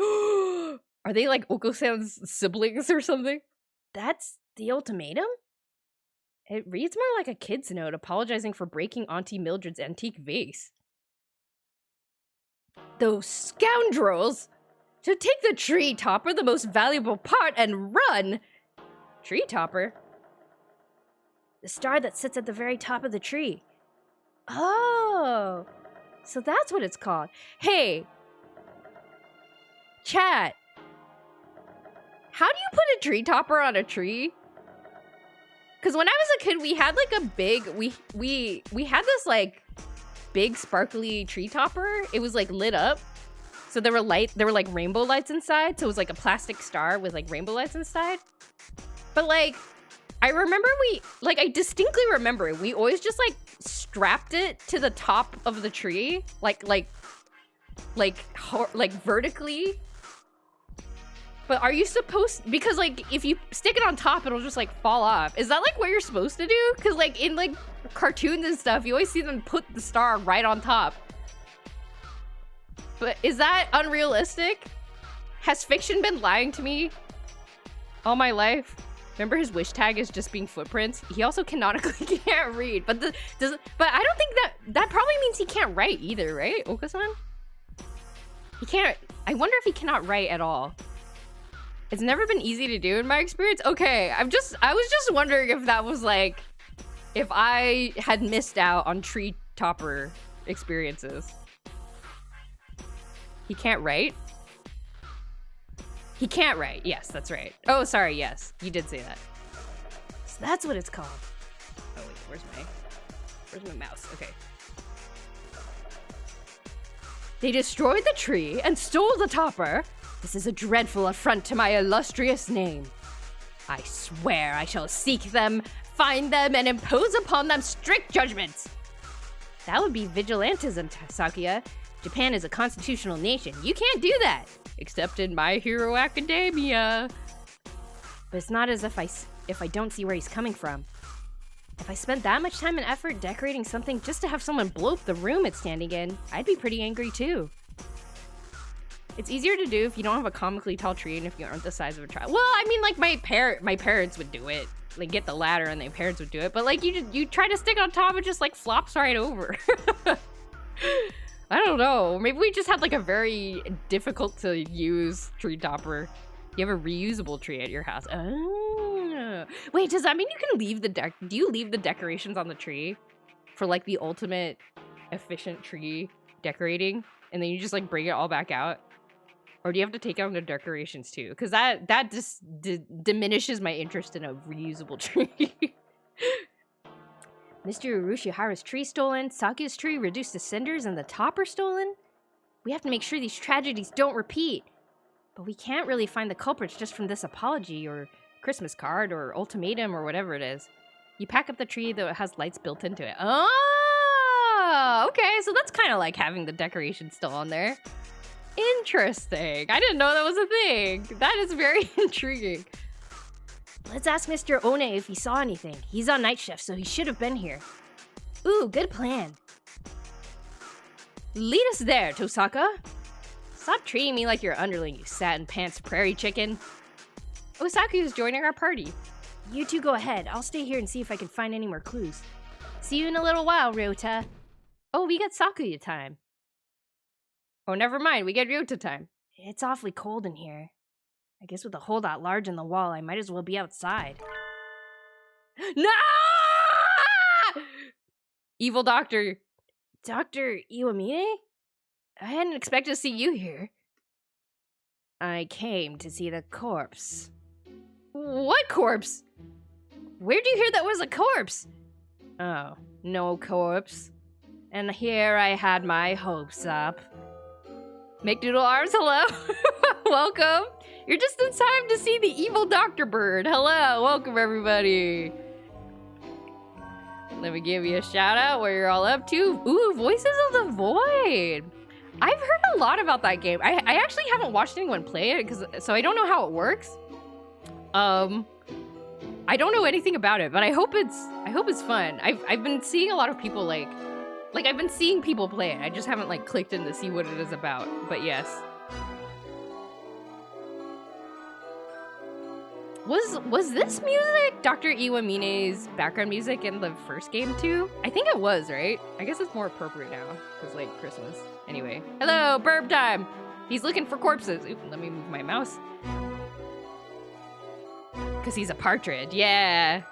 Are they like Oko-san's siblings or something? That's the ultimatum? It reads more like a kid's note apologizing for breaking Auntie Mildred's antique vase. Those scoundrels! To take the tree topper, the most valuable part, and run! Tree topper? The star that sits at the very top of the tree. Oh, so that's what it's called. Hey, chat. How do you put a tree topper on a tree? Because when I was a kid, we had like a big, we had this like big sparkly tree topper. It was like lit up. So there were like rainbow lights inside. So it was like a plastic star with like rainbow lights inside. But like, I remember I distinctly remember it. We always just like strapped it to the top of the tree, like vertically. But are you supposed, because like if you stick it on top, it'll just like fall off. Is that like what you're supposed to do? Because like in like cartoons and stuff, you always see them put the star right on top. But is that unrealistic? Has fiction been lying to me all my life? Remember his wish tag is just being footprints? He also canonically can't read, but but I don't think that probably means he can't write either, right? Oka-san? He can't, I wonder if he cannot write at all. It's never been easy to do in my experience. Okay, I was just wondering if that was like, if I had missed out on tree topper experiences. He can't write? He can't write. Yes, that's right. Oh, sorry. Yes, you did say that. So that's what it's called. Oh wait, where's my mouse? Okay. They destroyed the tree and stole the topper. This is a dreadful affront to my illustrious name. I swear I shall seek them, find them, and impose upon them strict judgments. That would be vigilantism, Sakuya. Japan is a constitutional nation. You can't do that. Except in My Hero Academia. But it's not as if I don't see where he's coming from. If I spent that much time and effort decorating something just to have someone blow up the room it's standing in, I'd be pretty angry too. It's easier to do if you don't have a comically tall tree and if you aren't the size of a child. Well, I mean, like my parents would do it. Like get the ladder and their parents would do it. But like you try to stick on top, it just like flops right over. I don't know. Maybe we just had like a very difficult to use tree topper. You have a reusable tree at your house. Oh. Wait, does that mean you can leave the do you leave the decorations on the tree for like the ultimate efficient tree decorating and then you just like bring it all back out? Or do you have to take out the decorations too? Because that just diminishes my interest in a reusable tree. Mr. Urushihara's tree stolen, Sakuya's tree reduced to cinders, and the topper stolen? We have to make sure these tragedies don't repeat. But we can't really find the culprits just from this apology or Christmas card or ultimatum or whatever it is. You pack up the tree, though it has lights built into it. Oh, okay. So that's kind of like having the decorations still on there. Interesting. I didn't know that was a thing. That is very intriguing. Let's ask Mr. One if he saw anything. He's on night shift, so he should have been here. Ooh, good plan. Lead us there, Tosaka. Stop treating me like your underling, you satin pants prairie chicken. Osaku is joining our party. You two go ahead. I'll stay here and see if I can find any more clues. See you in a little while, Ryota. Oh, we got Sakuya time. Oh, never mind. We get Ryota time. It's awfully cold in here. I guess with a hole that large in the wall, I might as well be outside. No! Evil doctor. Dr. Iwamine? I hadn't expected to see you here. I came to see the corpse. What corpse? Where'd you hear that was a corpse? Oh, no corpse. And here I had my hopes up. McDoodle Arms, hello. Welcome. You're just in time to see the evil Dr. Bird. Hello, welcome everybody. Let me give you a shout out where you're all up to. Ooh, Voices of the Void. I've heard a lot about that game. I actually haven't watched anyone play it, so I don't know how it works. I don't know anything about it, but I hope it's fun. I've been seeing a lot of people like I've been seeing people play it. I just haven't like clicked in to see what it is about. But yes. Was this music Dr. Iwamine's background music in the first game too? I think it was, right? I guess it's more appropriate now because like Christmas. Anyway, hello, burp time. He's looking for corpses. Ooh, let me move my mouse. Because he's a partridge, yeah.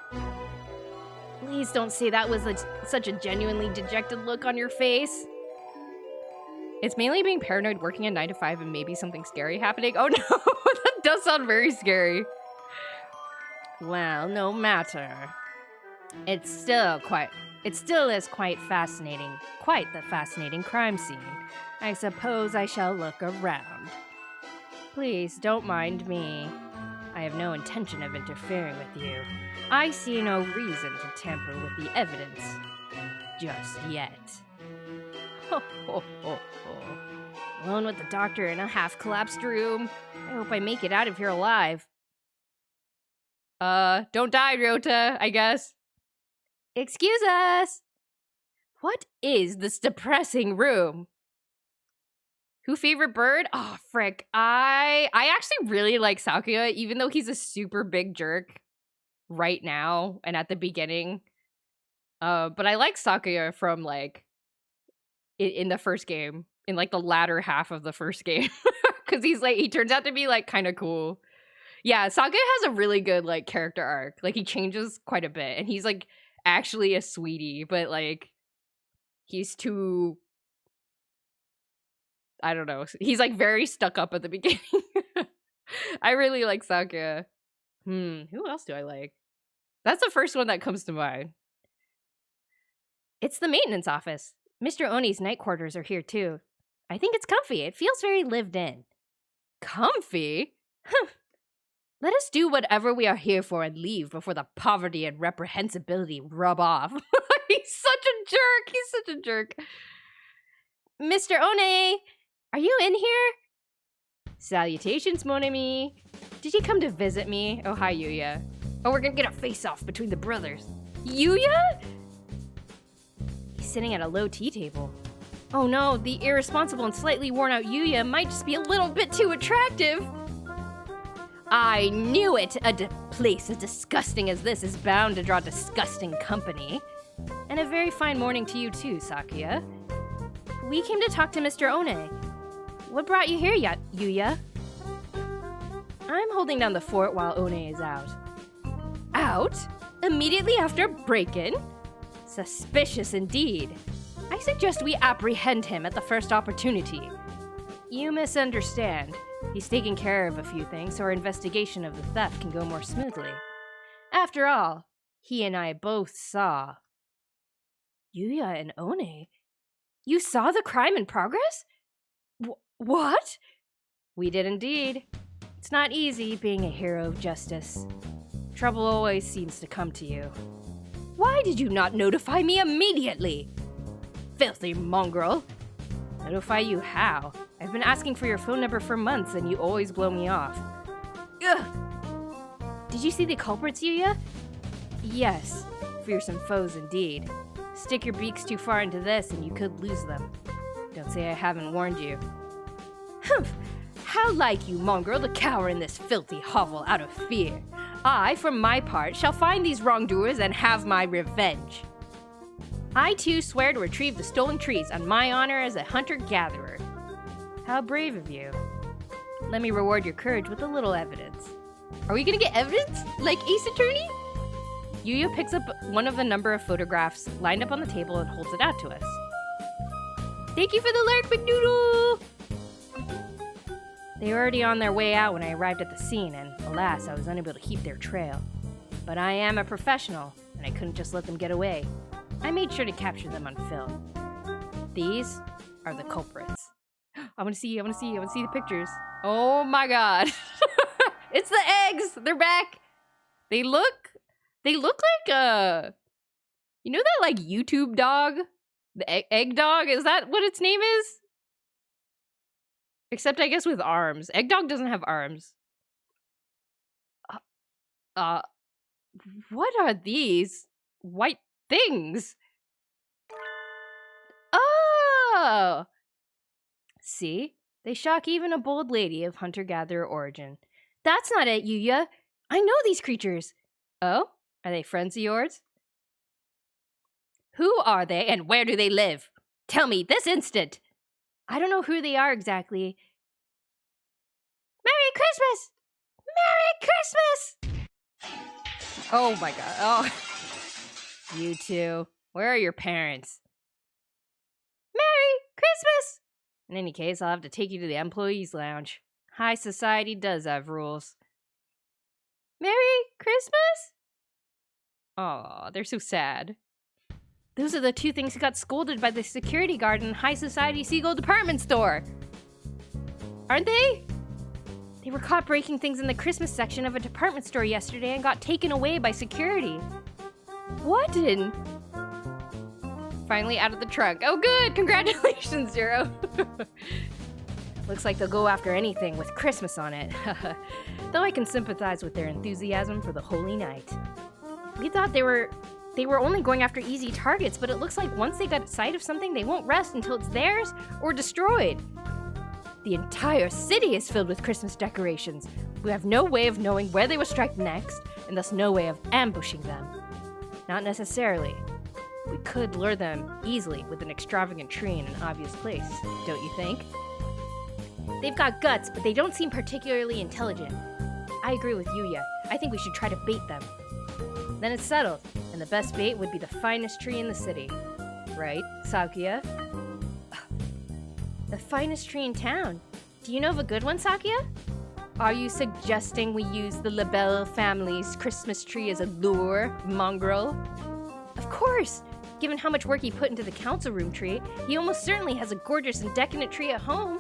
Please don't say that was such a genuinely dejected look on your face. It's mainly being paranoid, working a 9 to 5, and maybe something scary happening. Oh no, that does sound very scary. Well, no matter. It still is quite fascinating. Quite the fascinating crime scene. I suppose I shall look around. Please don't mind me. I have no intention of interfering with you. I see no reason to tamper with the evidence. Just yet. Ho, ho, ho, ho. Alone with the doctor in a half-collapsed room. I hope I make it out of here alive. Don't die, Ryota, I guess. Excuse us! What is this depressing room? Who favorite bird? Oh, frick. I actually really like Sakuya, even though he's a super big jerk right now and at the beginning. But I like Sakuya from, like, in the first game. In, like, the latter half of the first game. Because he turns out to be, like, kind of cool. Yeah, Sakuya has a really good, like, character arc. Like, he changes quite a bit. And he's, like, actually a sweetie. But, like, he's too... I don't know. He's like very stuck up at the beginning. I really like Sakya. Who else do I like? That's the first one that comes to mind. It's the maintenance office. Mr. Oni's night quarters are here too. I think it's comfy. It feels very lived in. Comfy? Let us do whatever we are here for and leave before the poverty and reprehensibility rub off. He's such a jerk. He's such a jerk. Mr. One, are you in here? Salutations, mon ami. Did you come to visit me? Oh, hi, Yuya. Oh, we're gonna get a face-off between the brothers. Yuya? He's sitting at a low tea table. Oh no, the irresponsible and slightly worn-out Yuya might just be a little bit too attractive. I knew it! A place as disgusting as this is bound to draw disgusting company. And a very fine morning to you too, Sakya. We came to talk to Mr. One. What brought you here, Yuya? I'm holding down the fort while One is out. Out? Immediately after a break-in? Suspicious indeed. I suggest we apprehend him at the first opportunity. You misunderstand. He's taking care of a few things so our investigation of the theft can go more smoothly. After all, he and I both saw. Yuya and One? You saw the crime in progress? What? We did indeed. It's not easy being a hero of justice. Trouble always seems to come to you. Why did you not notify me immediately? Filthy mongrel. Notify you how? I've been asking for your phone number for months and you always blow me off. Ugh! Did you see the culprits, Yuya? Yes. Fearsome foes indeed. Stick your beaks too far into this and you could lose them. Don't say I haven't warned you. Humph! How like you, mongrel, to cower in this filthy hovel out of fear. I, for my part, shall find these wrongdoers and have my revenge. I too swear to retrieve the stolen trees on my honor as a hunter-gatherer. How brave of you. Let me reward your courage with a little evidence. Are we gonna get evidence? Like Ace Attorney? Yuya picks up one of the number of photographs lined up on the table and holds it out to us. Thank you for the alert, McNoodle! They were already on their way out when I arrived at the scene, and alas, I was unable to keep their trail. But I am a professional, and I couldn't just let them get away. I made sure to capture them on film. These are the culprits. I want to see the pictures. Oh my god. It's the eggs! They're back! They look like you know that like YouTube dog? The egg dog? Is that what its name is? Except I guess with arms. Egg dog doesn't have arms. What are these white things? Oh! See? They shock even a bold lady of hunter-gatherer origin. That's not it, Yuya. I know these creatures. Oh? Are they friends of yours? Who are they and where do they live? Tell me this instant. I don't know who they are exactly. Merry Christmas! Merry Christmas! Oh my god. Oh. You two. Where are your parents? Merry Christmas! In any case, I'll have to take you to the employees' lounge. High society does have rules. Merry Christmas? Aw, they're so sad. Those are the two things who got scolded by the security guard in High Society Seagull department store. Aren't they? They were caught breaking things in the Christmas section of a department store yesterday and got taken away by security. What in? Finally out of the trunk. Oh good, congratulations, Zero. Looks like they'll go after anything with Christmas on it. Though I can sympathize with their enthusiasm for the holy night. We thought they were only going after easy targets, but it looks like once they got sight of something, they won't rest until it's theirs or destroyed. The entire city is filled with Christmas decorations. We have no way of knowing where they will strike next, and thus no way of ambushing them. Not necessarily. We could lure them easily with an extravagant tree in an obvious place, don't you think? They've got guts, but they don't seem particularly intelligent. I agree with Yuya. I think we should try to bait them. Then it's settled, and the best bait would be the finest tree in the city. Right, Sakya? The finest tree in town. Do you know of a good one, Sakya? Are you suggesting we use the LaBelle family's Christmas tree as a lure, mongrel? Of course! Given how much work he put into the council room tree, he almost certainly has a gorgeous and decadent tree at home.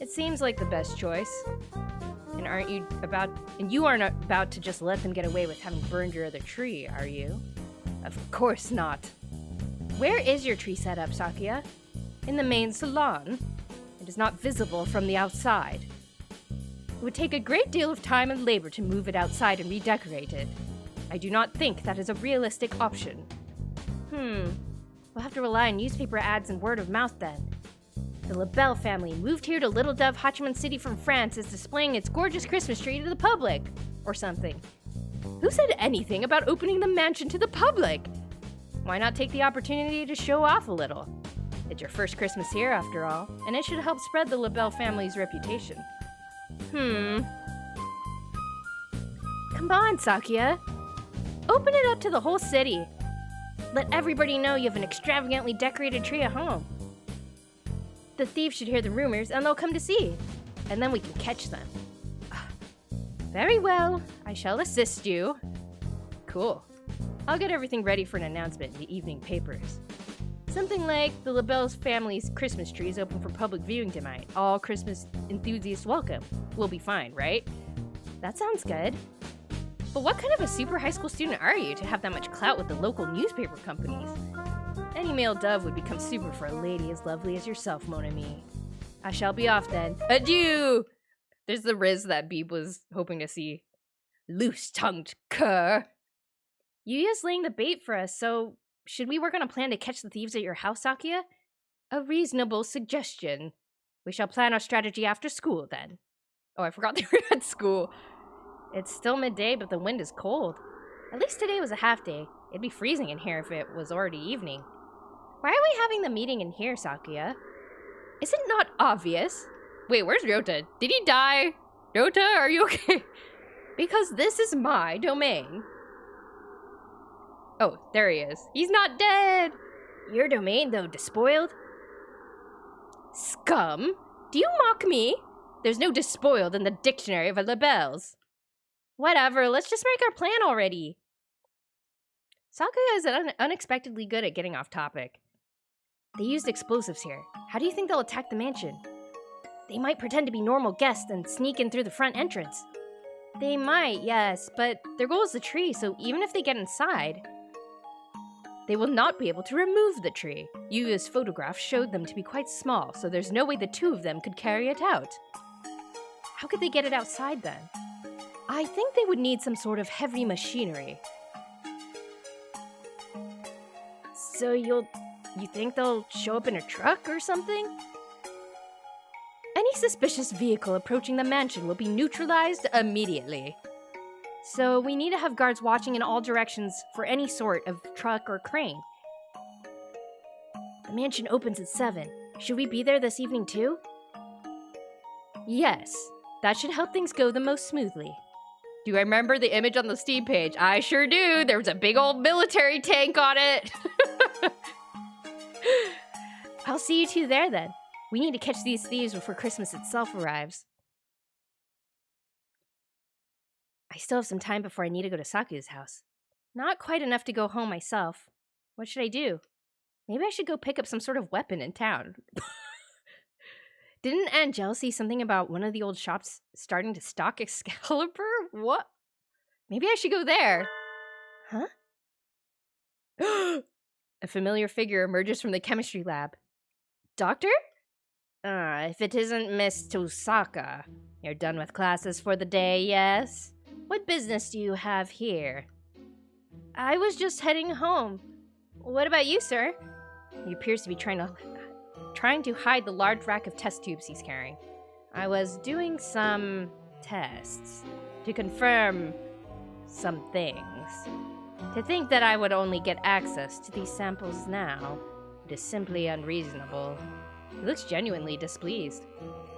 It seems like the best choice. And you aren't about to just let them get away with having burned your other tree, are you? Of course not. Where is your tree set up, Sakuya? In the main salon. It is not visible from the outside. It would take a great deal of time and labor to move it outside and redecorate it. I do not think that is a realistic option. We'll have to rely on newspaper ads and word of mouth then. The LaBelle family moved here to Little Dove Hachiman City from France is displaying its gorgeous Christmas tree to the public. Or something. Who said anything about opening the mansion to the public? Why not take the opportunity to show off a little? It's your first Christmas here, after all, and it should help spread the LaBelle family's reputation. Come on, Sakuya. Open it up to the whole city. Let everybody know you have an extravagantly decorated tree at home. The thieves should hear the rumors, and they'll come to see. And then we can catch them. Very well. I shall assist you. Cool. I'll get everything ready for an announcement in the evening papers. Something like the LaBelle family's Christmas tree is open for public viewing tonight. All Christmas enthusiasts welcome. We'll be fine, right? That sounds good. But what kind of a super high school student are you to have that much clout with the local newspaper companies? Any male dove would become super for a lady as lovely as yourself, mon ami. I shall be off then. Adieu! There's the Riz that Beeb was hoping to see. Loose-tongued cur! Yuya's laying the bait for us, so should we work on a plan to catch the thieves at your house, Sakuya? A reasonable suggestion. We shall plan our strategy after school, then. Oh, I forgot they were at school. It's still midday, but the wind is cold. At least today was a half day. It'd be freezing in here if it was already evening. Why are we having the meeting in here, Sakuya? Is it not obvious? Wait, where's Ryota? Did he die? Ryota, are you okay? Because this is my domain. Oh, there he is. He's not dead! Your domain, though, despoiled? Scum? Do you mock me? There's no despoiled in the dictionary of LaBelles. Whatever, let's just make our plan already. Sakuya is unexpectedly good at getting off topic. They used explosives here. How do you think they'll attack the mansion? They might pretend to be normal guests and sneak in through the front entrance. They might, yes, but their goal is the tree, so even if they get inside, they will not be able to remove the tree. Yuya's photograph showed them to be quite small, so there's no way the two of them could carry it out. How could they get it outside then? I think they would need some sort of heavy machinery. So you think they'll show up in a truck or something? Any suspicious vehicle approaching the mansion will be neutralized immediately. So we need to have guards watching in all directions for any sort of truck or crane. The mansion opens at 7. Should we be there this evening too? Yes, that should help things go the most smoothly. Do I remember the image on the Steam page? I sure do. There was a big old military tank on it. I'll see you two there then. We need to catch these thieves before Christmas itself arrives. I still have some time before I need to go to Saku's house. Not quite enough to go home myself. What should I do? Maybe I should go pick up some sort of weapon in town. Didn't Angel see something about one of the old shops starting to stock Excalibur? What? Maybe I should go there. Huh? A familiar figure emerges from the chemistry lab. Doctor? If it isn't Miss Tosaka. You're done with classes for the day, yes? What business do you have here? I was just heading home. What about you, sir? He appears to be trying to hide the large rack of test tubes he's carrying. I was doing some tests to confirm some things. To think that I would only get access to these samples now, it is simply unreasonable. He looks genuinely displeased.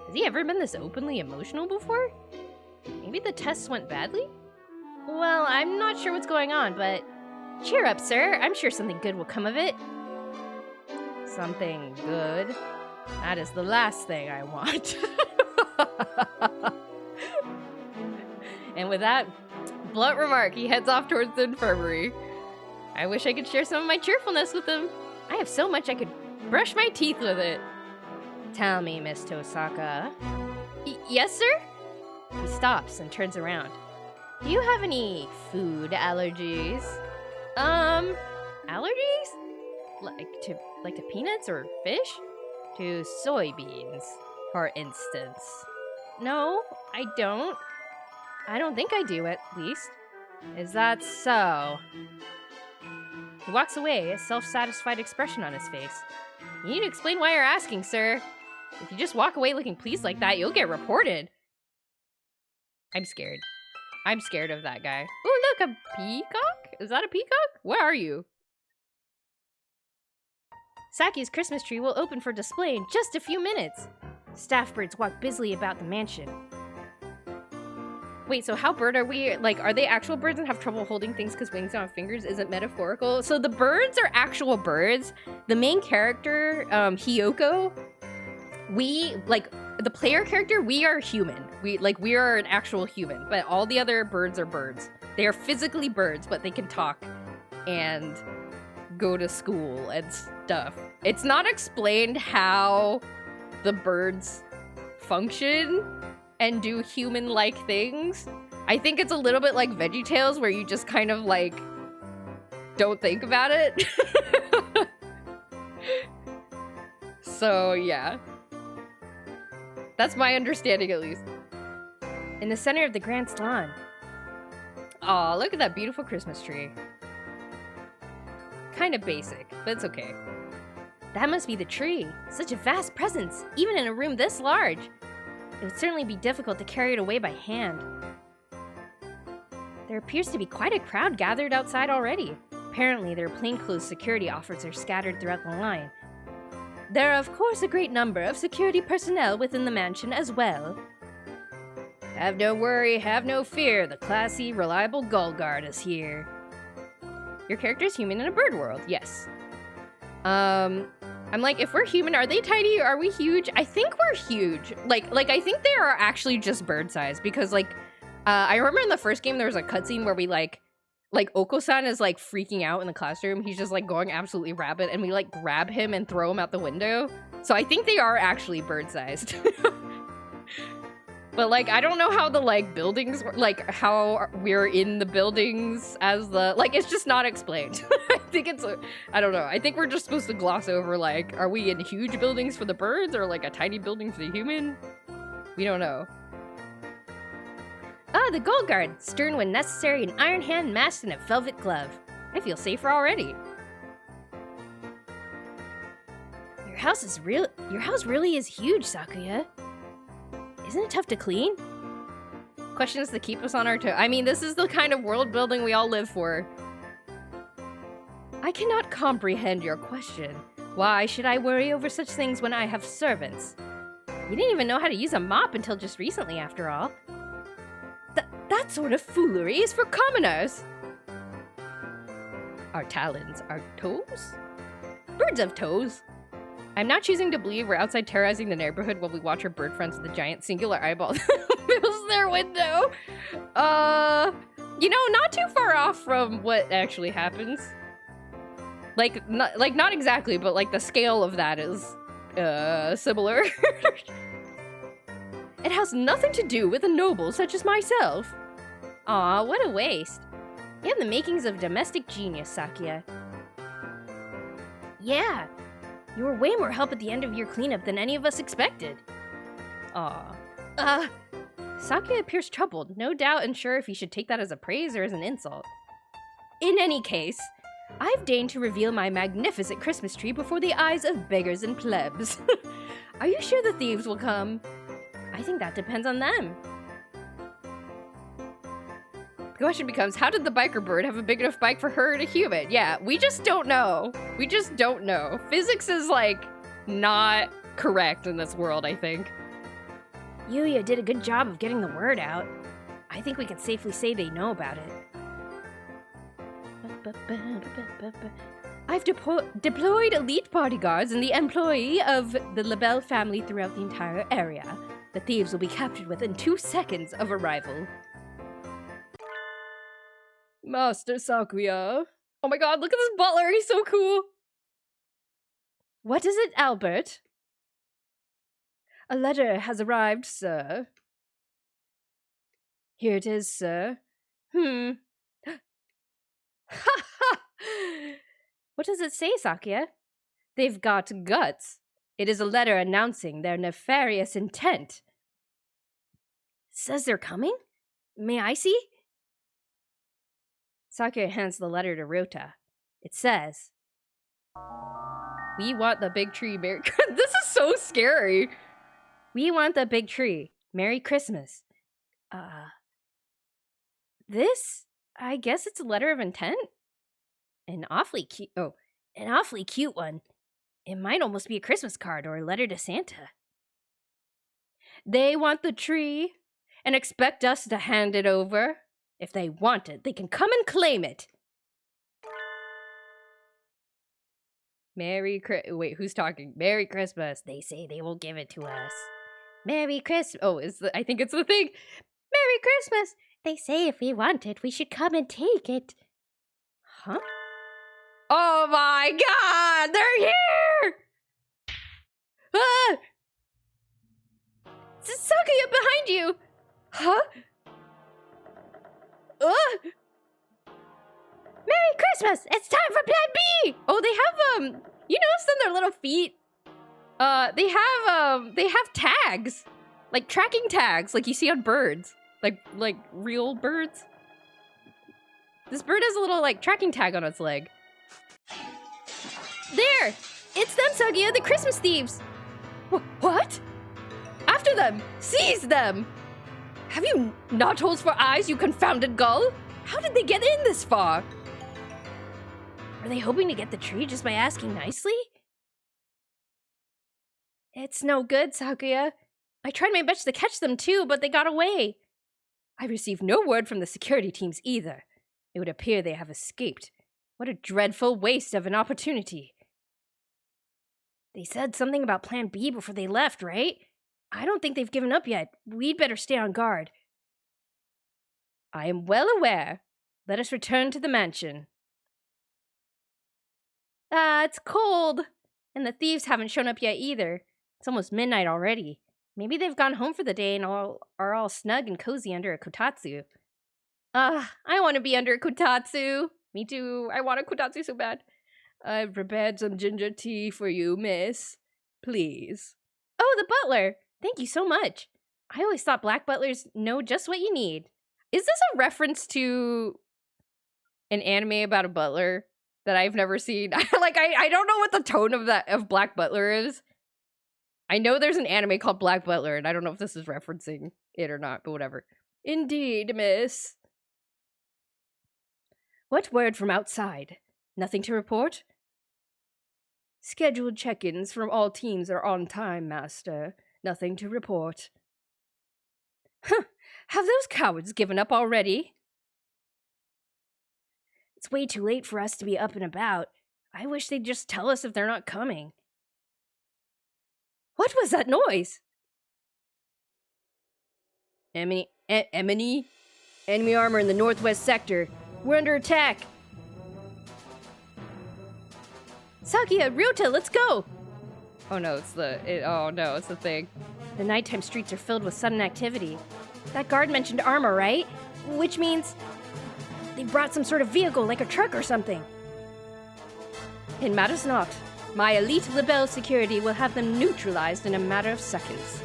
Has he ever been this openly emotional before? Maybe the tests went badly? Well, I'm not sure what's going on, but cheer up, sir. I'm sure something good will come of it. Something good? That is the last thing I want. And with that blunt remark, he heads off towards the infirmary. I wish I could share some of my cheerfulness with him. I have so much I could brush my teeth with it. Tell me, Miss Tosaka. Yes, sir? He stops and turns around. Do you have any food allergies? Allergies? Like to peanuts or fish? To soybeans, for instance. No, I don't. I don't think I do, at least. Is that so? He walks away, a self-satisfied expression on his face. You need to explain why you're asking, sir. If you just walk away looking pleased like that, you'll get reported. I'm scared. I'm scared of that guy. Oh, look, a peacock? Is that a peacock? Where are you? Saki's Christmas tree will open for display in just a few minutes. Staff birds walk busily about the mansion. Wait, so how bird are we? Like, are they actual birds and have trouble holding things because wings don't have fingers? Is it metaphorical? So the birds are actual birds. The main character, Hiyoko, the player character, we are human. We are an actual human, but all the other birds are birds. They are physically birds, but they can talk and go to school and stuff. It's not explained how the birds function and do human-like things. I think it's a little bit like VeggieTales, where you just kind of like don't think about it. So yeah, that's my understanding at least. In the center of the grand salon. Aw, look at that beautiful Christmas tree. Kind of basic, but it's okay. That must be the tree. Such a vast presence, even in a room this large. It would certainly be difficult to carry it away by hand. There appears to be quite a crowd gathered outside already. Apparently, there are plainclothes security officers scattered throughout the line. There are, of course, a great number of security personnel within the mansion as well. Have no worry, have no fear. The classy, reliable Gull Guard is here. Your character's human in a bird world, yes. I'm like, if we're human, are they tiny? Are we huge? I think we're huge. Like I think they are actually just bird size, because I remember in the first game there was a cutscene where we like Oko-san is like freaking out in the classroom. He's just like going absolutely rabid, and we like grab him and throw him out the window. So I think they are actually bird sized. But like, I don't know how the like buildings, like how we're in the buildings as the, like, it's just not explained. I think I don't know. I think we're just supposed to gloss over, like, are we in huge buildings for the birds or like a tiny building for the human? We don't know. Ah, the Gull Guard, stern when necessary, an iron hand masked in a velvet glove. I feel safer already. Your house really is huge, Sakuya. Isn't it tough to clean? Questions to keep us on our toes. I mean, this is the kind of world building we all live for. I cannot comprehend your question. Why should I worry over such things when I have servants? You didn't even know how to use a mop until just recently, after all. That sort of foolery is for commoners. Our talons, our toes? Birds have toes. I'm not choosing to believe we're outside terrorizing the neighborhood while we watch our bird friends with a giant singular eyeball fills their window. You know, not too far off from what actually happens. Not exactly, but like the scale of that is similar. It has nothing to do with a noble such as myself. Aw, what a waste. You have the makings of domestic genius, Sakuya. Yeah. You were way more help at the end of your cleanup than any of us expected. Aw. Sakuya appears troubled, no doubt unsure if he should take that as a praise or as an insult. In any case, I've deigned to reveal my magnificent Christmas tree before the eyes of beggars and plebs. Are you sure the thieves will come? I think that depends on them. The question becomes, how did the biker bird have a big enough bike for her and a human? Yeah, we just don't know. We just don't know. Physics is, like, not correct in this world, I think. Yuya did a good job of getting the word out. I think we can safely say they know about it. I've deployed elite bodyguards and the employee of the LaBelle family throughout the entire area. The thieves will be captured within 2 seconds of arrival. Master Sakuya. Oh my god, look at this butler. He's so cool. What is it, Albert? A letter has arrived, sir. Here it is, sir. Ha ha! What does it say, Sakuya? They've got guts. It is a letter announcing their nefarious intent. Says they're coming? May I see? Sakuya hands the letter to Ryota. It says, "We want the big tree, Merry Christmas." This is so scary. We want the big tree. Merry Christmas. This? I guess it's a letter of intent? An awfully cute one. It might almost be a Christmas card or a letter to Santa. They want the tree and expect us to hand it over. If they want it, they can come and claim it. Wait, who's talking? Merry Christmas. They say they will give it to us. Merry Christmas. Oh, I think it's the thing. Merry Christmas. They say if we want it, we should come and take it. Huh? Oh my god! They're here! Ah! Sakuya behind you! Huh? Merry Christmas! It's time for Plan B! Oh, they have, you notice on their little feet? They have tags. Like tracking tags, like you see on birds. Like real birds. This bird has a little, like, tracking tag on its leg. There! It's them, Sakuya, the Christmas thieves! What? After them! Seize them! Have you not holes for eyes, you confounded gull? How did they get in this far? Are they hoping to get the tree just by asking nicely? It's no good, Sakuya. I tried my best to catch them too, but they got away. I received no word from the security teams either. It would appear they have escaped. What a dreadful waste of an opportunity. They said something about Plan B before they left, right? I don't think they've given up yet. We'd better stay on guard. I am well aware. Let us return to the mansion. It's cold. And the thieves haven't shown up yet either. It's almost midnight already. Maybe they've gone home for the day and are all snug and cozy under a kotatsu. I want to be under a kotatsu. Me too. I want a kotatsu so bad. I've prepared some ginger tea for you, miss. Please. Oh, the butler. Thank you so much. I always thought black butlers know just what you need. Is this a reference to an anime about a butler that I've never seen? I don't know what the tone of Black Butler is. I know there's an anime called Black Butler, and I don't know if this is referencing it or not, but whatever. Indeed, miss. What word from outside? Nothing to report? Scheduled check-ins from all teams are on time, master. Nothing to report. Huh. Have those cowards given up already? It's way too late for us to be up and about. I wish they'd just tell us if they're not coming. What was that noise? Enemy armor in the northwest sector. We're under attack. Sakuya, Ryota, let's go! Oh no, it's the thing. The nighttime streets are filled with sudden activity. That guard mentioned armor, right? Which means they brought some sort of vehicle, like a truck or something. It matters not. My elite Libelle security will have them neutralized in a matter of seconds.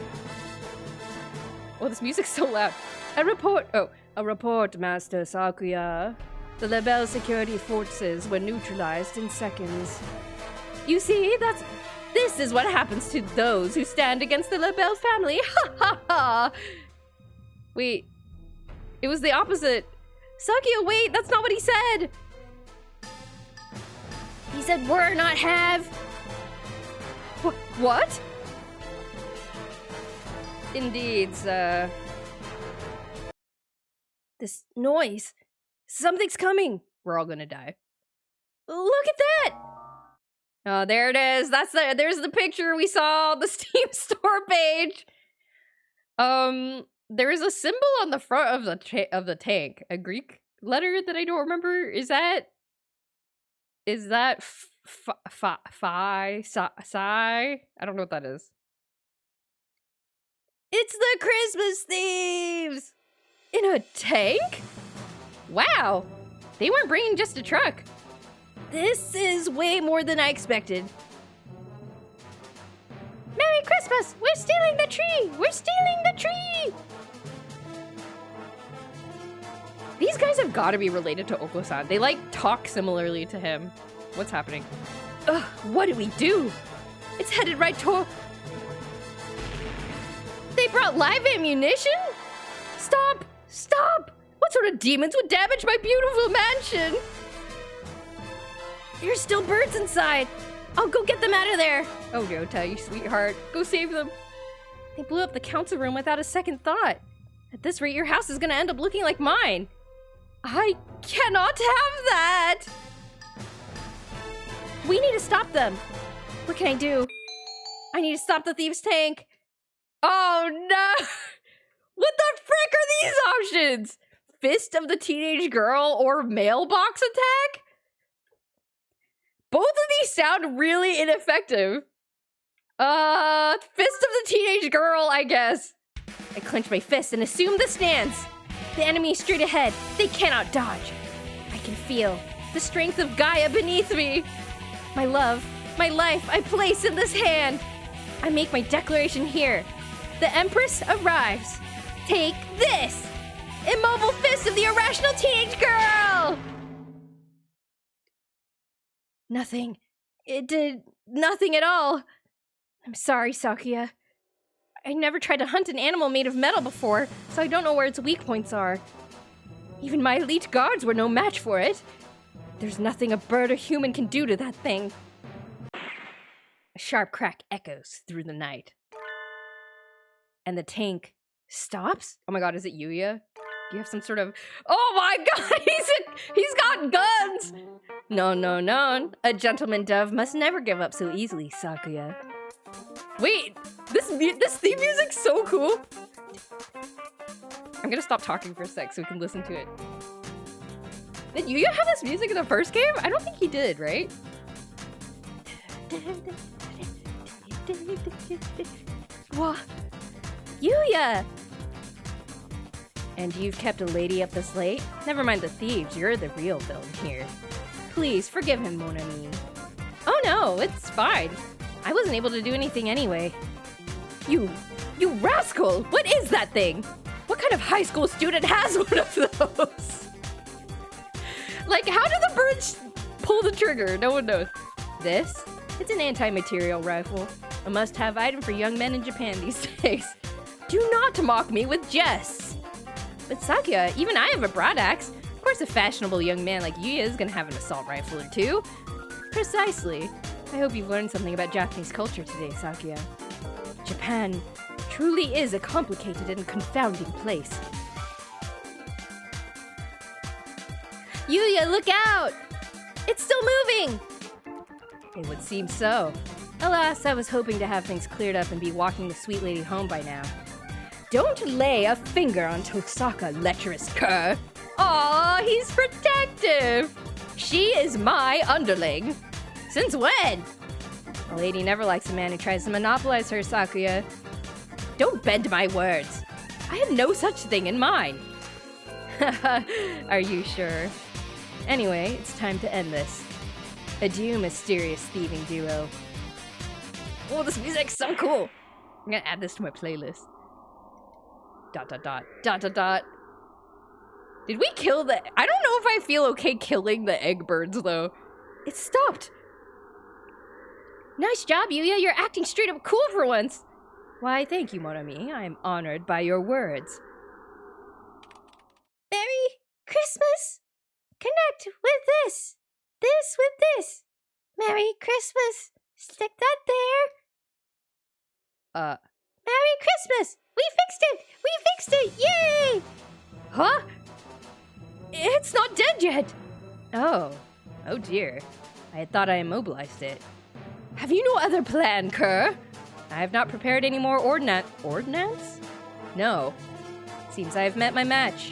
Oh, this music's so loud. A report, Master Sakuya. The Libelle security forces were neutralized in seconds. You see, this is what happens to those who stand against the Libelle family. Ha ha ha! Wait, it was the opposite. Sakuya, wait, that's not what he said! He said were, not have. What? Indeed, sir. This noise. Something's coming. We're all gonna die. Look at that! Oh, there it is. There's the picture we saw on the Steam store page. There is a symbol on the front of the tank, a Greek letter that I don't remember? Is that phi? Psi? I don't know what that is. It's the Christmas thieves! In a tank? Wow! They weren't bringing just a truck. This is way more than I expected. Merry Christmas! We're stealing the tree! We're stealing the tree! These guys have got to be related to Oko-san. They, like, talk similarly to him. What's happening? Ugh, what do we do? It's headed right toward... They brought live ammunition? Stop! Stop! What sort of demons would damage my beautiful mansion? There's still birds inside. I'll go get them out of there. Oh no, Tai, sweetheart. Go save them. They blew up the council room without a second thought. At this rate, your house is gonna end up looking like mine. I cannot have that! We need to stop them. What can I do? I need to stop the thieves' tank. Oh no! What the frick are these options? Fist of the teenage girl or mailbox attack? Both of these sound really ineffective. Fist of the teenage girl, I guess. I clench my fist and assume the stance. The enemy is straight ahead. They cannot dodge. I can feel the strength of Gaia beneath me. My love, my life, I place in this hand. I make my declaration here. The Empress arrives. Take this! Immobile fist of the irrational teenage girl! Nothing. It did nothing at all. I'm sorry, Sakuya. I never tried to hunt an animal made of metal before, so I don't know where its weak points are. Even my elite guards were no match for it. There's nothing a bird or human can do to that thing. A sharp crack echoes through the night. And the tank stops? Oh my god, is it Yuya? Do you have some sort of... Oh my god, he's got guns! No, no, no. A gentleman dove must never give up so easily, Sakuya. Wait, this theme music's so cool. I'm gonna stop talking for a sec so we can listen to it. Did Yuya have this music in the first game? I don't think he did, right? Whoa. Yuya! And you've kept a lady up this late? Never mind the thieves, you're the real villain here. Please, forgive him, mon ami. Oh no, it's fine. I wasn't able to do anything anyway. You rascal! What is that thing? What kind of high school student has one of those? Like, how do the birds pull the trigger? No one knows. This? It's an anti-material rifle. A must-have item for young men in Japan these days. Do not mock me with jests. But Sakuya, even I have a broad axe. Of course a fashionable young man like Yuya is gonna have an assault rifle or two. Precisely. I hope you've learned something about Japanese culture today, Sakuya. Japan truly is a complicated and confounding place. Yuya, look out! It's still moving! It would seem so. Alas, I was hoping to have things cleared up and be walking the sweet lady home by now. Don't lay a finger on Tosaka, lecherous cur! Aw, he's protective! She is my underling! Since when? A lady never likes a man who tries to monopolize her, Sakuya. Don't bend my words. I have no such thing in mind. Are you sure? Anyway, it's time to end this. Adieu, mysterious thieving duo. Oh, this music's so cool! I'm gonna add this to my playlist. ... Did we kill the... I don't know if I feel okay killing the egg birds, though. It stopped! Nice job, Yuya. You're acting straight up cool for once. Why, thank you, mon ami. I am honored by your words. Merry Christmas! Connect with this! This with this! Merry Christmas! Stick that there! Merry Christmas! We fixed it! We fixed it! Yay! Huh? It's not dead yet! Oh. Oh dear. I had thought I immobilized it. Have you no other plan, cur? I have not prepared any more ordnance? No. Seems I have met my match.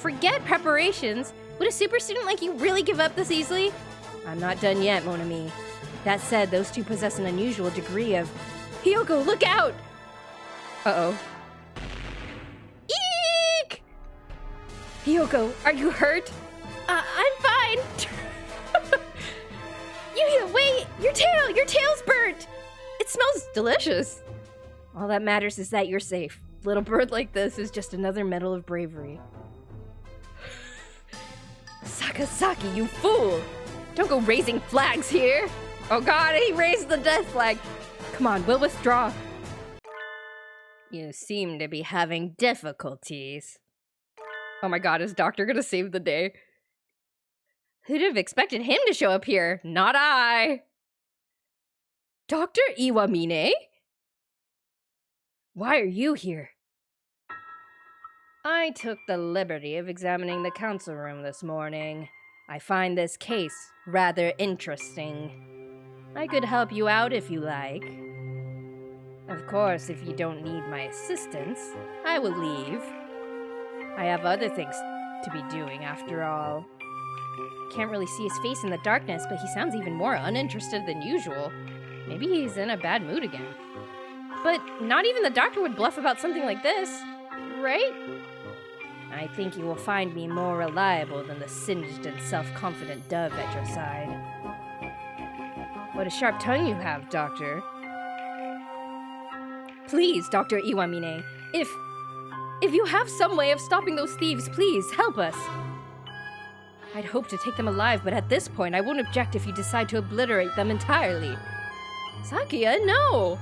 Forget preparations. Would a super student like you really give up this easily? I'm not done yet, Mon ami. That said, those two possess an unusual degree of... Hiyoko, look out! Uh-oh. Eek! Hiyoko, are you hurt? I'm fine. Wait, your tail's burnt. It smells delicious. All that matters is that you're safe. Little bird like this is just another medal of bravery. Sakazaki, you fool! Don't go raising flags here! Oh god, he raised the death flag! Come on, we'll withdraw. You seem to be having difficulties. Oh my god, is Doctor gonna save the day? Who'd have expected him to show up here? Not I! Dr. Iwamine? Why are you here? I took the liberty of examining the council room this morning. I find this case rather interesting. I could help you out if you like. Of course, if you don't need my assistance, I will leave. I have other things to be doing after all. Can't really see his face in the darkness, but he sounds even more uninterested than usual. Maybe he's in a bad mood again. But not even the doctor would bluff about something like this, right? I think you will find me more reliable than the singed and self-confident dove at your side. What a sharp tongue you have, Doctor. Please, Dr. Iwamine, if you have some way of stopping those thieves, please help us. I'd hope to take them alive, but at this point, I won't object if you decide to obliterate them entirely. Sakia, no!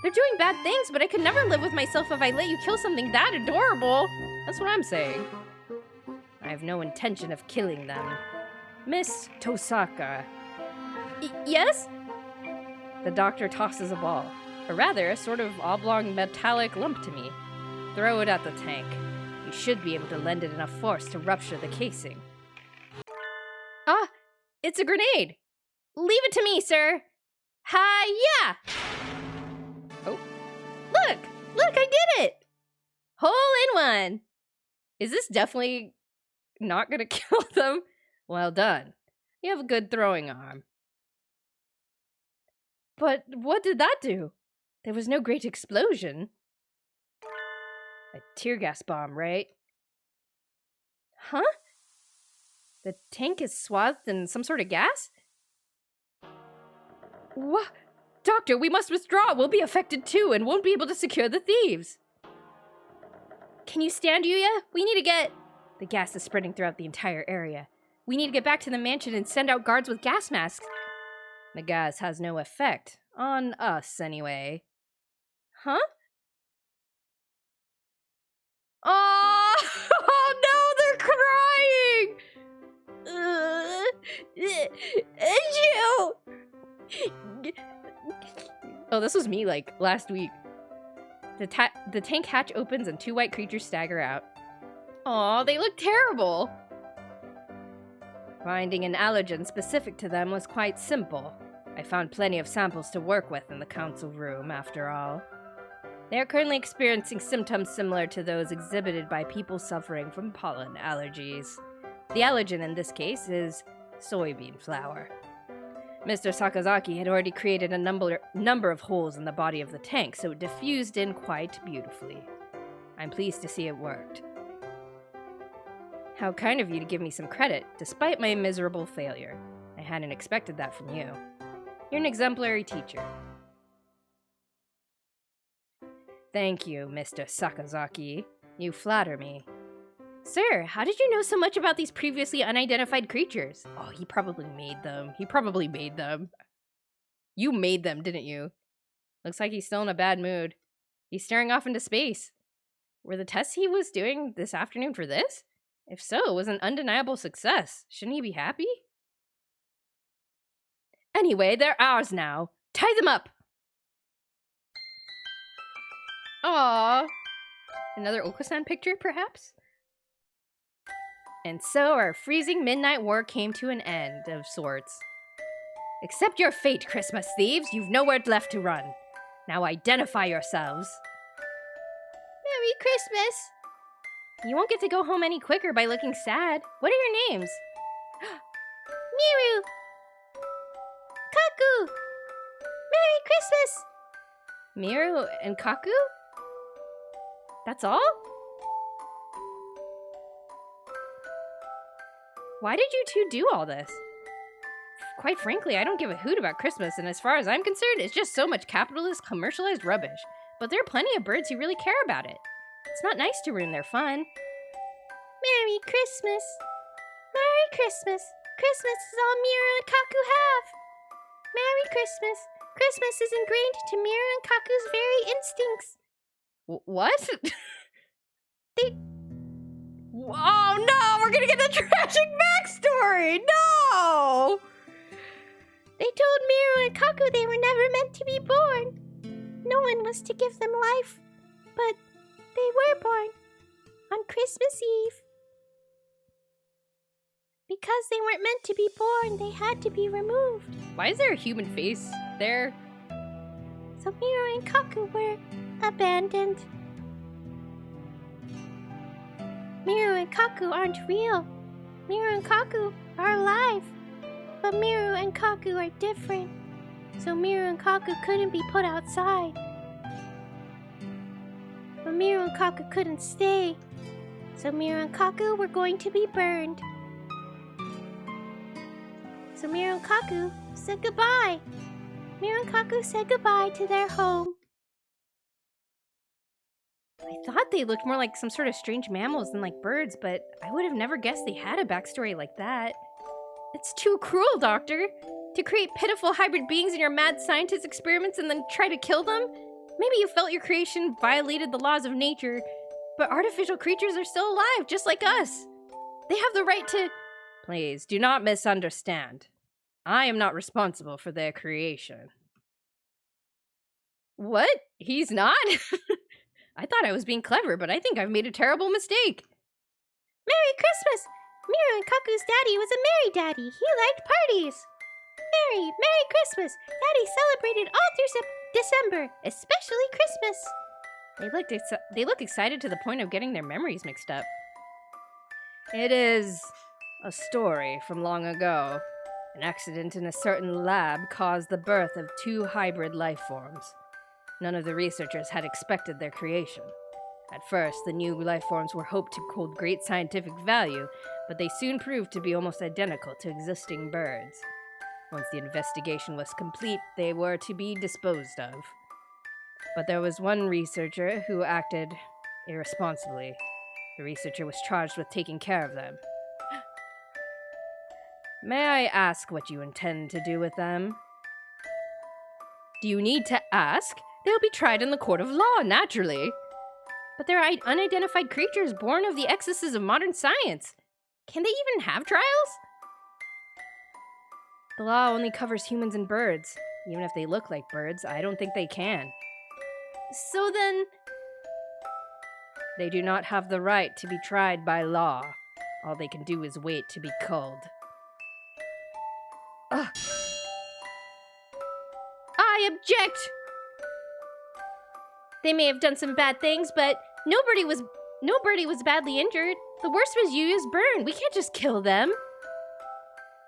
They're doing bad things, but I could never live with myself if I let you kill something that adorable. That's what I'm saying. I have no intention of killing them. Miss Tosaka. Yes? The doctor tosses a ball, or rather, a sort of oblong metallic lump to me. Throw it at the tank. You should be able to lend it enough force to rupture the casing. Ah, it's a grenade. Leave it to me, sir. Hi-ya! Oh, look, I did it! Hole in one. Is this definitely not gonna kill them? Well done. You have a good throwing arm. But what did that do? There was no great explosion. A tear gas bomb, right? Huh? The tank is swathed in some sort of gas? What? Doctor, we must withdraw. We'll be affected too and won't be able to secure the thieves. Can you stand, Yuya? We need to get... The gas is spreading throughout the entire area. We need to get back to the mansion and send out guards with gas masks. The gas has no effect. On us, anyway. Huh? Oh, oh no, they're crying! Oh, this was me, like, last week. The tank hatch opens and two white creatures stagger out. Aw, they look terrible! Finding an allergen specific to them was quite simple. I found plenty of samples to work with in the council room, after all. They are currently experiencing symptoms similar to those exhibited by people suffering from pollen allergies. The allergen in this case is soybean flour. Mr. Sakazaki had already created a number of holes in the body of the tank, so it diffused in quite beautifully. I'm pleased to see it worked. How kind of you to give me some credit, despite my miserable failure. I hadn't expected that from you. You're an exemplary teacher. Thank you, Mr. Sakazaki. You flatter me. Sir, how did you know so much about these previously unidentified creatures? Oh, he probably made them. You made them, didn't you? Looks like he's still in a bad mood. He's staring off into space. Were the tests he was doing this afternoon for this? If so, it was an undeniable success. Shouldn't he be happy? Anyway, they're ours now. Tie them up! Aww. Another Okusan picture, perhaps? And so our freezing midnight war came to an end, of sorts. Accept your fate, Christmas thieves. You've nowhere left to run. Now identify yourselves. Merry Christmas! You won't get to go home any quicker by looking sad. What are your names? Miru! Kaku! Merry Christmas! Miru and Kaku? That's all? Why did you two do all this? Quite frankly, I don't give a hoot about Christmas, and as far as I'm concerned, it's just so much capitalist, commercialized rubbish. But there are plenty of birds who really care about it. It's not nice to ruin their fun. Merry Christmas! Merry Christmas! Christmas is all Miru and Kaku have! Merry Christmas! Christmas is ingrained to Miru and Kaku's very instincts. What? They... Oh no, we're gonna get the tragic backstory! No! They told Miru and Kaku they were never meant to be born. No one was to give them life, but they were born on Christmas Eve. Because they weren't meant to be born, they had to be removed. Why is there a human face there? So Miru and Kaku were abandoned. Miru and Kaku aren't real. Miru and Kaku are alive. But Miru and Kaku are different. So Miru and Kaku couldn't be put outside. But Miru and Kaku couldn't stay. So Miru and Kaku were going to be burned. So Miru and Kaku said goodbye. Miru and Kaku said goodbye to their home. I thought they looked more like some sort of strange mammals than like birds, but I would have never guessed they had a backstory like that. It's too cruel, Doctor. To create pitiful hybrid beings in your mad scientist experiments and then try to kill them? Maybe you felt your creation violated the laws of nature, but artificial creatures are still alive, just like us. They have the right to... Please, do not misunderstand. I am not responsible for their creation. What? He's not? I thought I was being clever, but I think I've made a terrible mistake. Merry Christmas! Miru and Kaku's daddy was a merry daddy. He liked parties. Merry Christmas! Daddy celebrated all through December, especially Christmas. They look excited to the point of getting their memories mixed up. It is a story from long ago. An accident in a certain lab caused the birth of 2 hybrid life forms. None of the researchers had expected their creation. At first, the new life forms were hoped to hold great scientific value, but they soon proved to be almost identical to existing birds. Once the investigation was complete, they were to be disposed of. But there was one researcher who acted irresponsibly. The researcher was charged with taking care of them. May I ask what you intend to do with them? Do you need to ask? They'll be tried in the court of law, naturally. But they're unidentified creatures born of the excesses of modern science. Can they even have trials? The law only covers humans and birds. Even if they look like birds, I don't think they can. So then... They do not have the right to be tried by law. All they can do is wait to be culled. Ugh. I object! They may have done some bad things, but nobody was badly injured. The worst was Yuya's burn. We can't just kill them.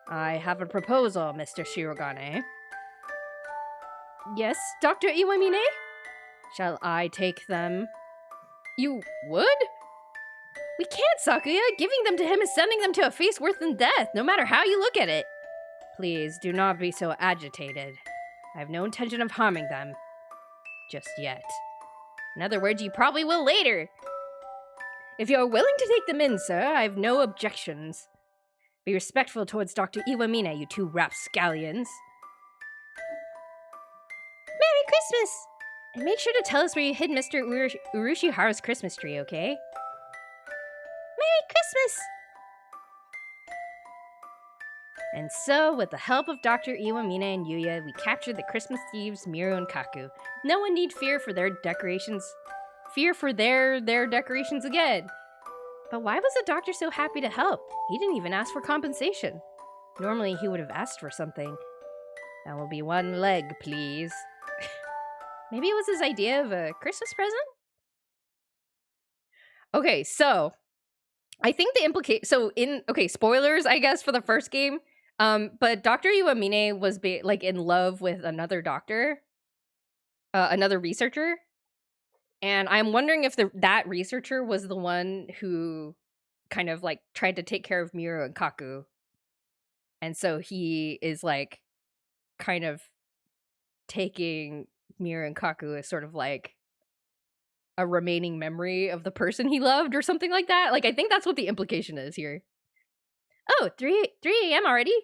I have a proposal, Mr. Shirogane. Yes, Dr. Iwamine? Shall I take them? You would? We can't, Sakuya. Giving them to him is sending them to a face worse than death, no matter how you look at it. Please, do not be so agitated. I have no intention of harming them. Just yet. In other words, you probably will later. If you're willing to take them in, sir, I have no objections. Be respectful towards Dr. Iwamine, you 2 rapscallions. Merry Christmas! And make sure to tell us where you hid Mr. Urushiharu's Christmas tree, okay? Merry Christmas! And so, with the help of Dr. Iwamine and Yuya, we captured the Christmas thieves Miru and Kaku. No one need fear for their decorations. Fear for their decorations again. But why was the doctor so happy to help? He didn't even ask for compensation. Normally, he would have asked for something. That will be 1 leg, please. Maybe it was his idea of a Christmas present? Okay, so I think the so okay, spoilers, I guess, for the first game. But Dr. Iwamine was like in love with another doctor, another researcher. And I'm wondering if that researcher was the one who kind of like tried to take care of Miura and Kaku. And so he is like kind of taking Miura and Kaku as sort of like a remaining memory of the person he loved or something like that. Like, I think that's what the implication is here. Oh, 3 a.m. already?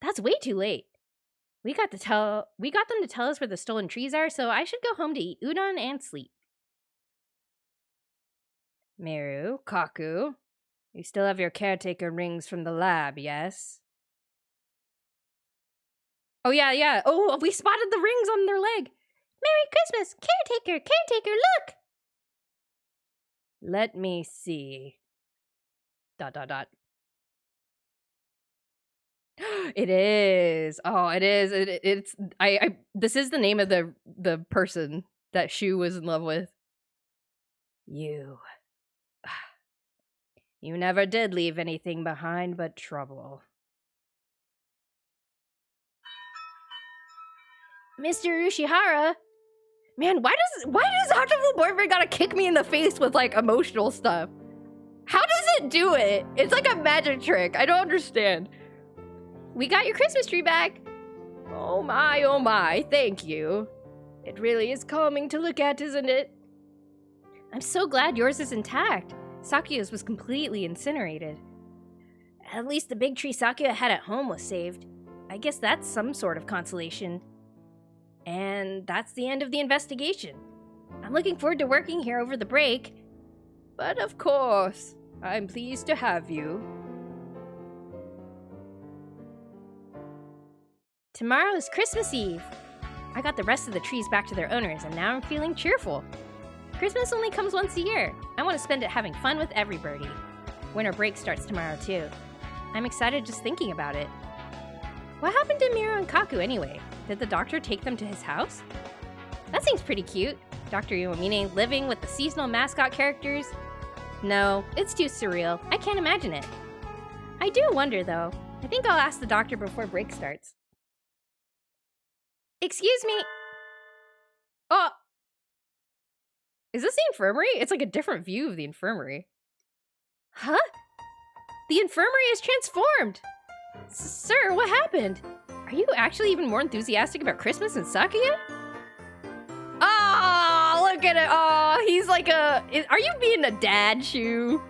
That's way too late. We got them to tell us where the stolen trees are, so I should go home to eat udon and sleep. Miru, Kaku, you still have your caretaker rings from the lab, yes? Oh, yeah. Oh, we spotted the rings on their leg. Merry Christmas, caretaker, look! Let me see. ... It is. Oh, it is. It's. This is the name of the person that Shu was in love with. You. You never did leave anything behind but trouble. Mr. Ushihara. Man, why does Hatoful Boyfriend gotta kick me in the face with like emotional stuff? How does it do it? It's like a magic trick. I don't understand. We got your Christmas tree back. Oh my, thank you. It really is calming to look at, isn't it? I'm so glad yours is intact. Sakuya's was completely incinerated. At least the big tree Sakuya had at home was saved. I guess that's some sort of consolation. And that's the end of the investigation. I'm looking forward to working here over the break. But of course, I'm pleased to have you. Tomorrow is Christmas Eve. I got the rest of the trees back to their owners, and now I'm feeling cheerful. Christmas only comes once a year. I want to spend it having fun with everybody. Winter break starts tomorrow, too. I'm excited just thinking about it. What happened to Miura and Kaku anyway? Did the doctor take them to his house? That seems pretty cute. Dr. Iwamine living with the seasonal mascot characters? No, it's too surreal. I can't imagine it. I do wonder, though. I think I'll ask the doctor before break starts. Excuse me. Oh. Is this the infirmary? It's like a different view of the infirmary. Huh? The infirmary is transformed. Sir, what happened? Are you actually even more enthusiastic about Christmas than Sakuya? Oh, look at it. Oh, he's like are you being a dad, Shu?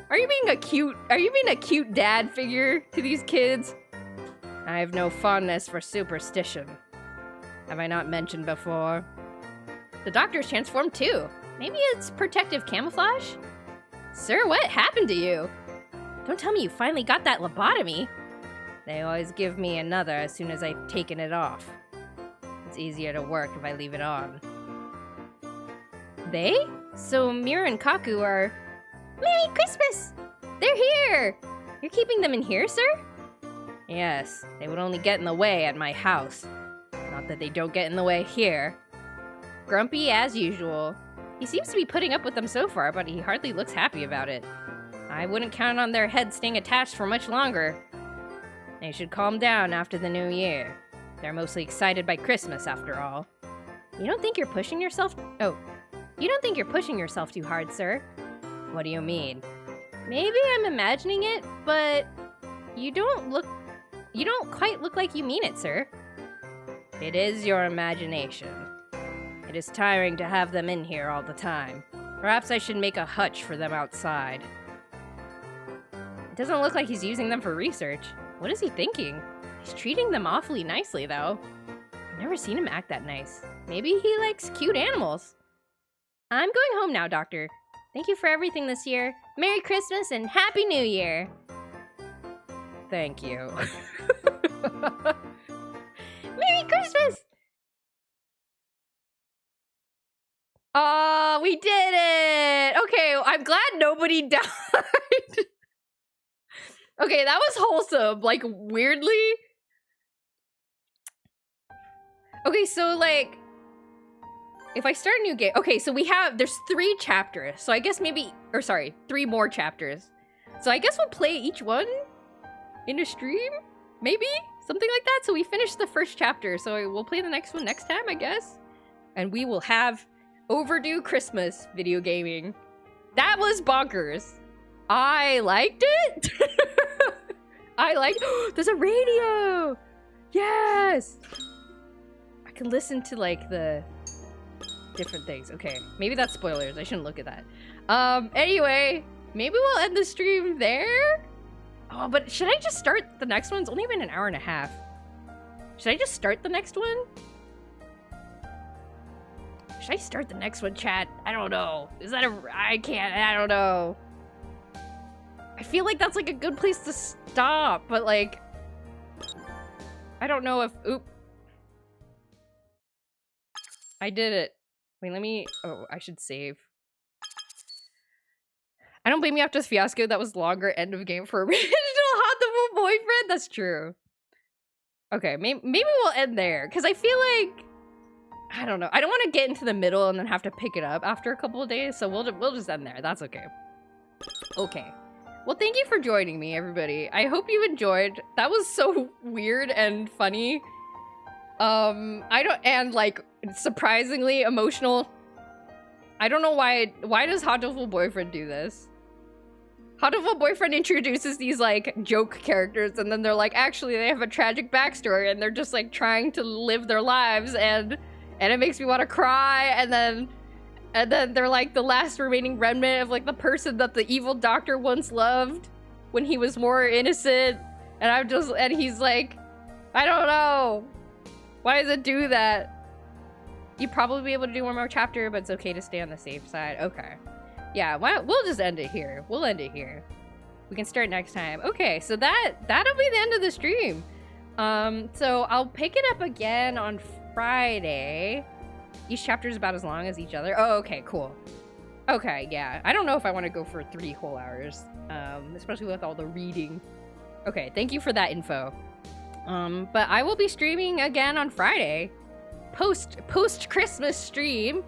Are you being a cute dad figure to these kids? I have no fondness for superstition. Have I not mentioned before? The doctor's transformed too. Maybe it's protective camouflage? Sir, what happened to you? Don't tell me you finally got that lobotomy. They always give me another as soon as I've taken it off. It's easier to work if I leave it on. They? So Miura and Kaku are... Merry Christmas! They're here! You're keeping them in here, sir? Yes, they would only get in the way at my house. Not that they don't get in the way here. Grumpy as usual. He seems to be putting up with them so far, but he hardly looks happy about it. I wouldn't count on their heads staying attached for much longer. They should calm down after the new year. They're mostly excited by Christmas, after all. You don't think you're pushing yourself? Oh, you don't think you're pushing yourself too hard, sir? What do you mean? Maybe I'm imagining it, but you don't quite look like you mean it, sir. It is your imagination. It is tiring to have them in here all the time. Perhaps I should make a hutch for them outside. It doesn't look like he's using them for research. What is he thinking? He's treating them awfully nicely, though. I've never seen him act that nice. Maybe he likes cute animals. I'm going home now, Doctor. Thank you for everything this year. Merry Christmas and Happy New Year! Thank you. Merry Christmas! Oh, we did it! Okay, I'm glad nobody died. Okay, that was wholesome. Like, weirdly. Okay, so, like, if I start a new game... Okay, so there's 3 chapters. So I guess maybe... Or, sorry, 3 more chapters. So I guess we'll play each one in a stream? Maybe? Something like that? So we finished the first chapter, so we'll play the next one next time, I guess. And we will have overdue Christmas video gaming. That was bonkers. I liked it. I like. There's a radio. Yes. I can listen to like the different things. Okay, maybe that's spoilers. I shouldn't look at that. Anyway, maybe we'll end the stream there. Oh, but should I just start the next one? It's only been an hour and a half. Should I just start the next one? Should I start the next one, chat? I don't know. Is that I don't know. I feel like that's like a good place to stop, but like, I don't know if, oop. I did it. Wait, let me, oh, I should save. I don't blame you after this fiasco. That was longer end of game for original Hatoful Boyfriend. That's true. Okay, maybe we'll end there, because I feel like, I don't know. I don't want to get into the middle and then have to pick it up after a couple of days, so we'll just end there. That's okay. Okay. Well, thank you for joining me, everybody. I hope you enjoyed. That was so weird and funny. And like surprisingly emotional. I don't know why does Hatoful Boyfriend do this? Hatoful Boyfriend introduces these like joke characters and then they're like, actually they have a tragic backstory and they're just like trying to live their lives and it makes me want to cry and then they're like the last remaining remnant of like the person that the evil doctor once loved when he was more innocent. And he's like, I don't know. Why does it do that? You'd probably be able to do one more chapter, but it's okay to stay on the safe side. Okay. Yeah, we'll just end it here. We'll end it here. We can start next time. Okay, so that'll be the end of the stream. So I'll pick it up again on Friday. Each chapter is about as long as each other. Oh, okay, cool. Okay, yeah. I don't know if I want to go for 3 whole hours, especially with all the reading. Okay, thank you for that info. But I will be streaming again on Friday, post Christmas stream,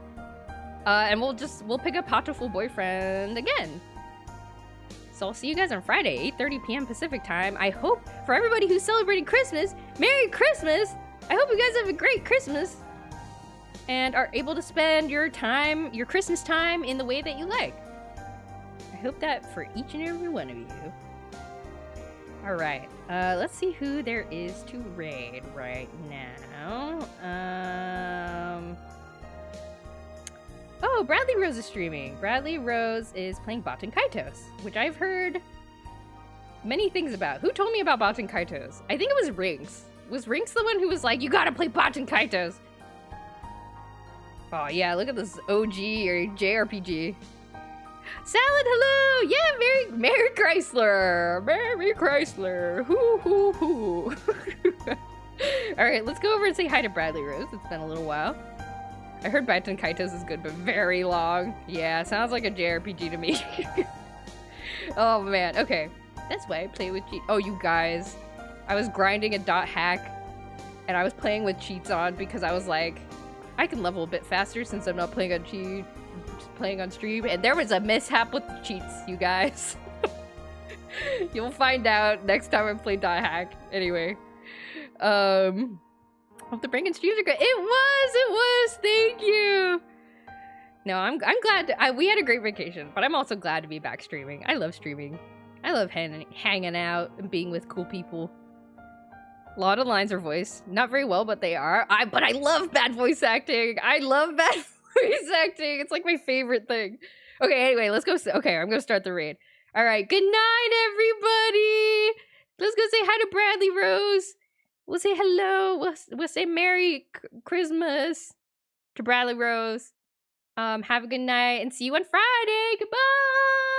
and we'll pick up Hatoful Boyfriend again. So I'll see you guys on Friday, 8:30 p.m. Pacific time. I hope for everybody who's celebrating Christmas, Merry Christmas! I hope you guys have a great Christmas and are able to spend your Christmas time in the way that you like. I hope that for each and every one of you. All right, let's see who there is to raid right now. Oh, Bradley Rose is streaming. Bradley Rose is playing Baten Kaitos, which I've heard many things about. Who told me about Baten Kaitos? I think it was Rinks. Was Rinks the one who was like, you gotta play Baten Kaitos? Oh yeah, look at this OG or JRPG. Salad, hello! Yeah, Merry Chrysler! Merry Chrysler! Hoo hoo hoo! Alright, let's go over and say hi to Bradley Rose. It's been a little while. I heard Baten Kaitos is good, but very long. Yeah, sounds like a JRPG to me. Oh man, okay. That's why I play with cheats. Oh, you guys. I was grinding a dot hack, and I was playing with cheats on because I was like, I can level a bit faster since I'm not playing on cheat. Playing on stream, and there was a mishap with the cheats, you guys. You'll find out next time I play dot hack. Anyway, hope the break-in streams are good. It was. Thank you. No, I'm glad. We had a great vacation, but I'm also glad to be back streaming. I love streaming. I love hanging out and being with cool people. A lot of lines are voiced, not very well, but they are. But I love bad voice acting. I love bad voice acting. It's like my favorite thing. Okay, anyway, let's go. Okay, I'm gonna start the raid. All right, good night, everybody. Let's go say hi to Bradley Rose. We'll say hello. We'll say Merry Christmas to Bradley Rose. Have a good night and see you on Friday. Goodbye.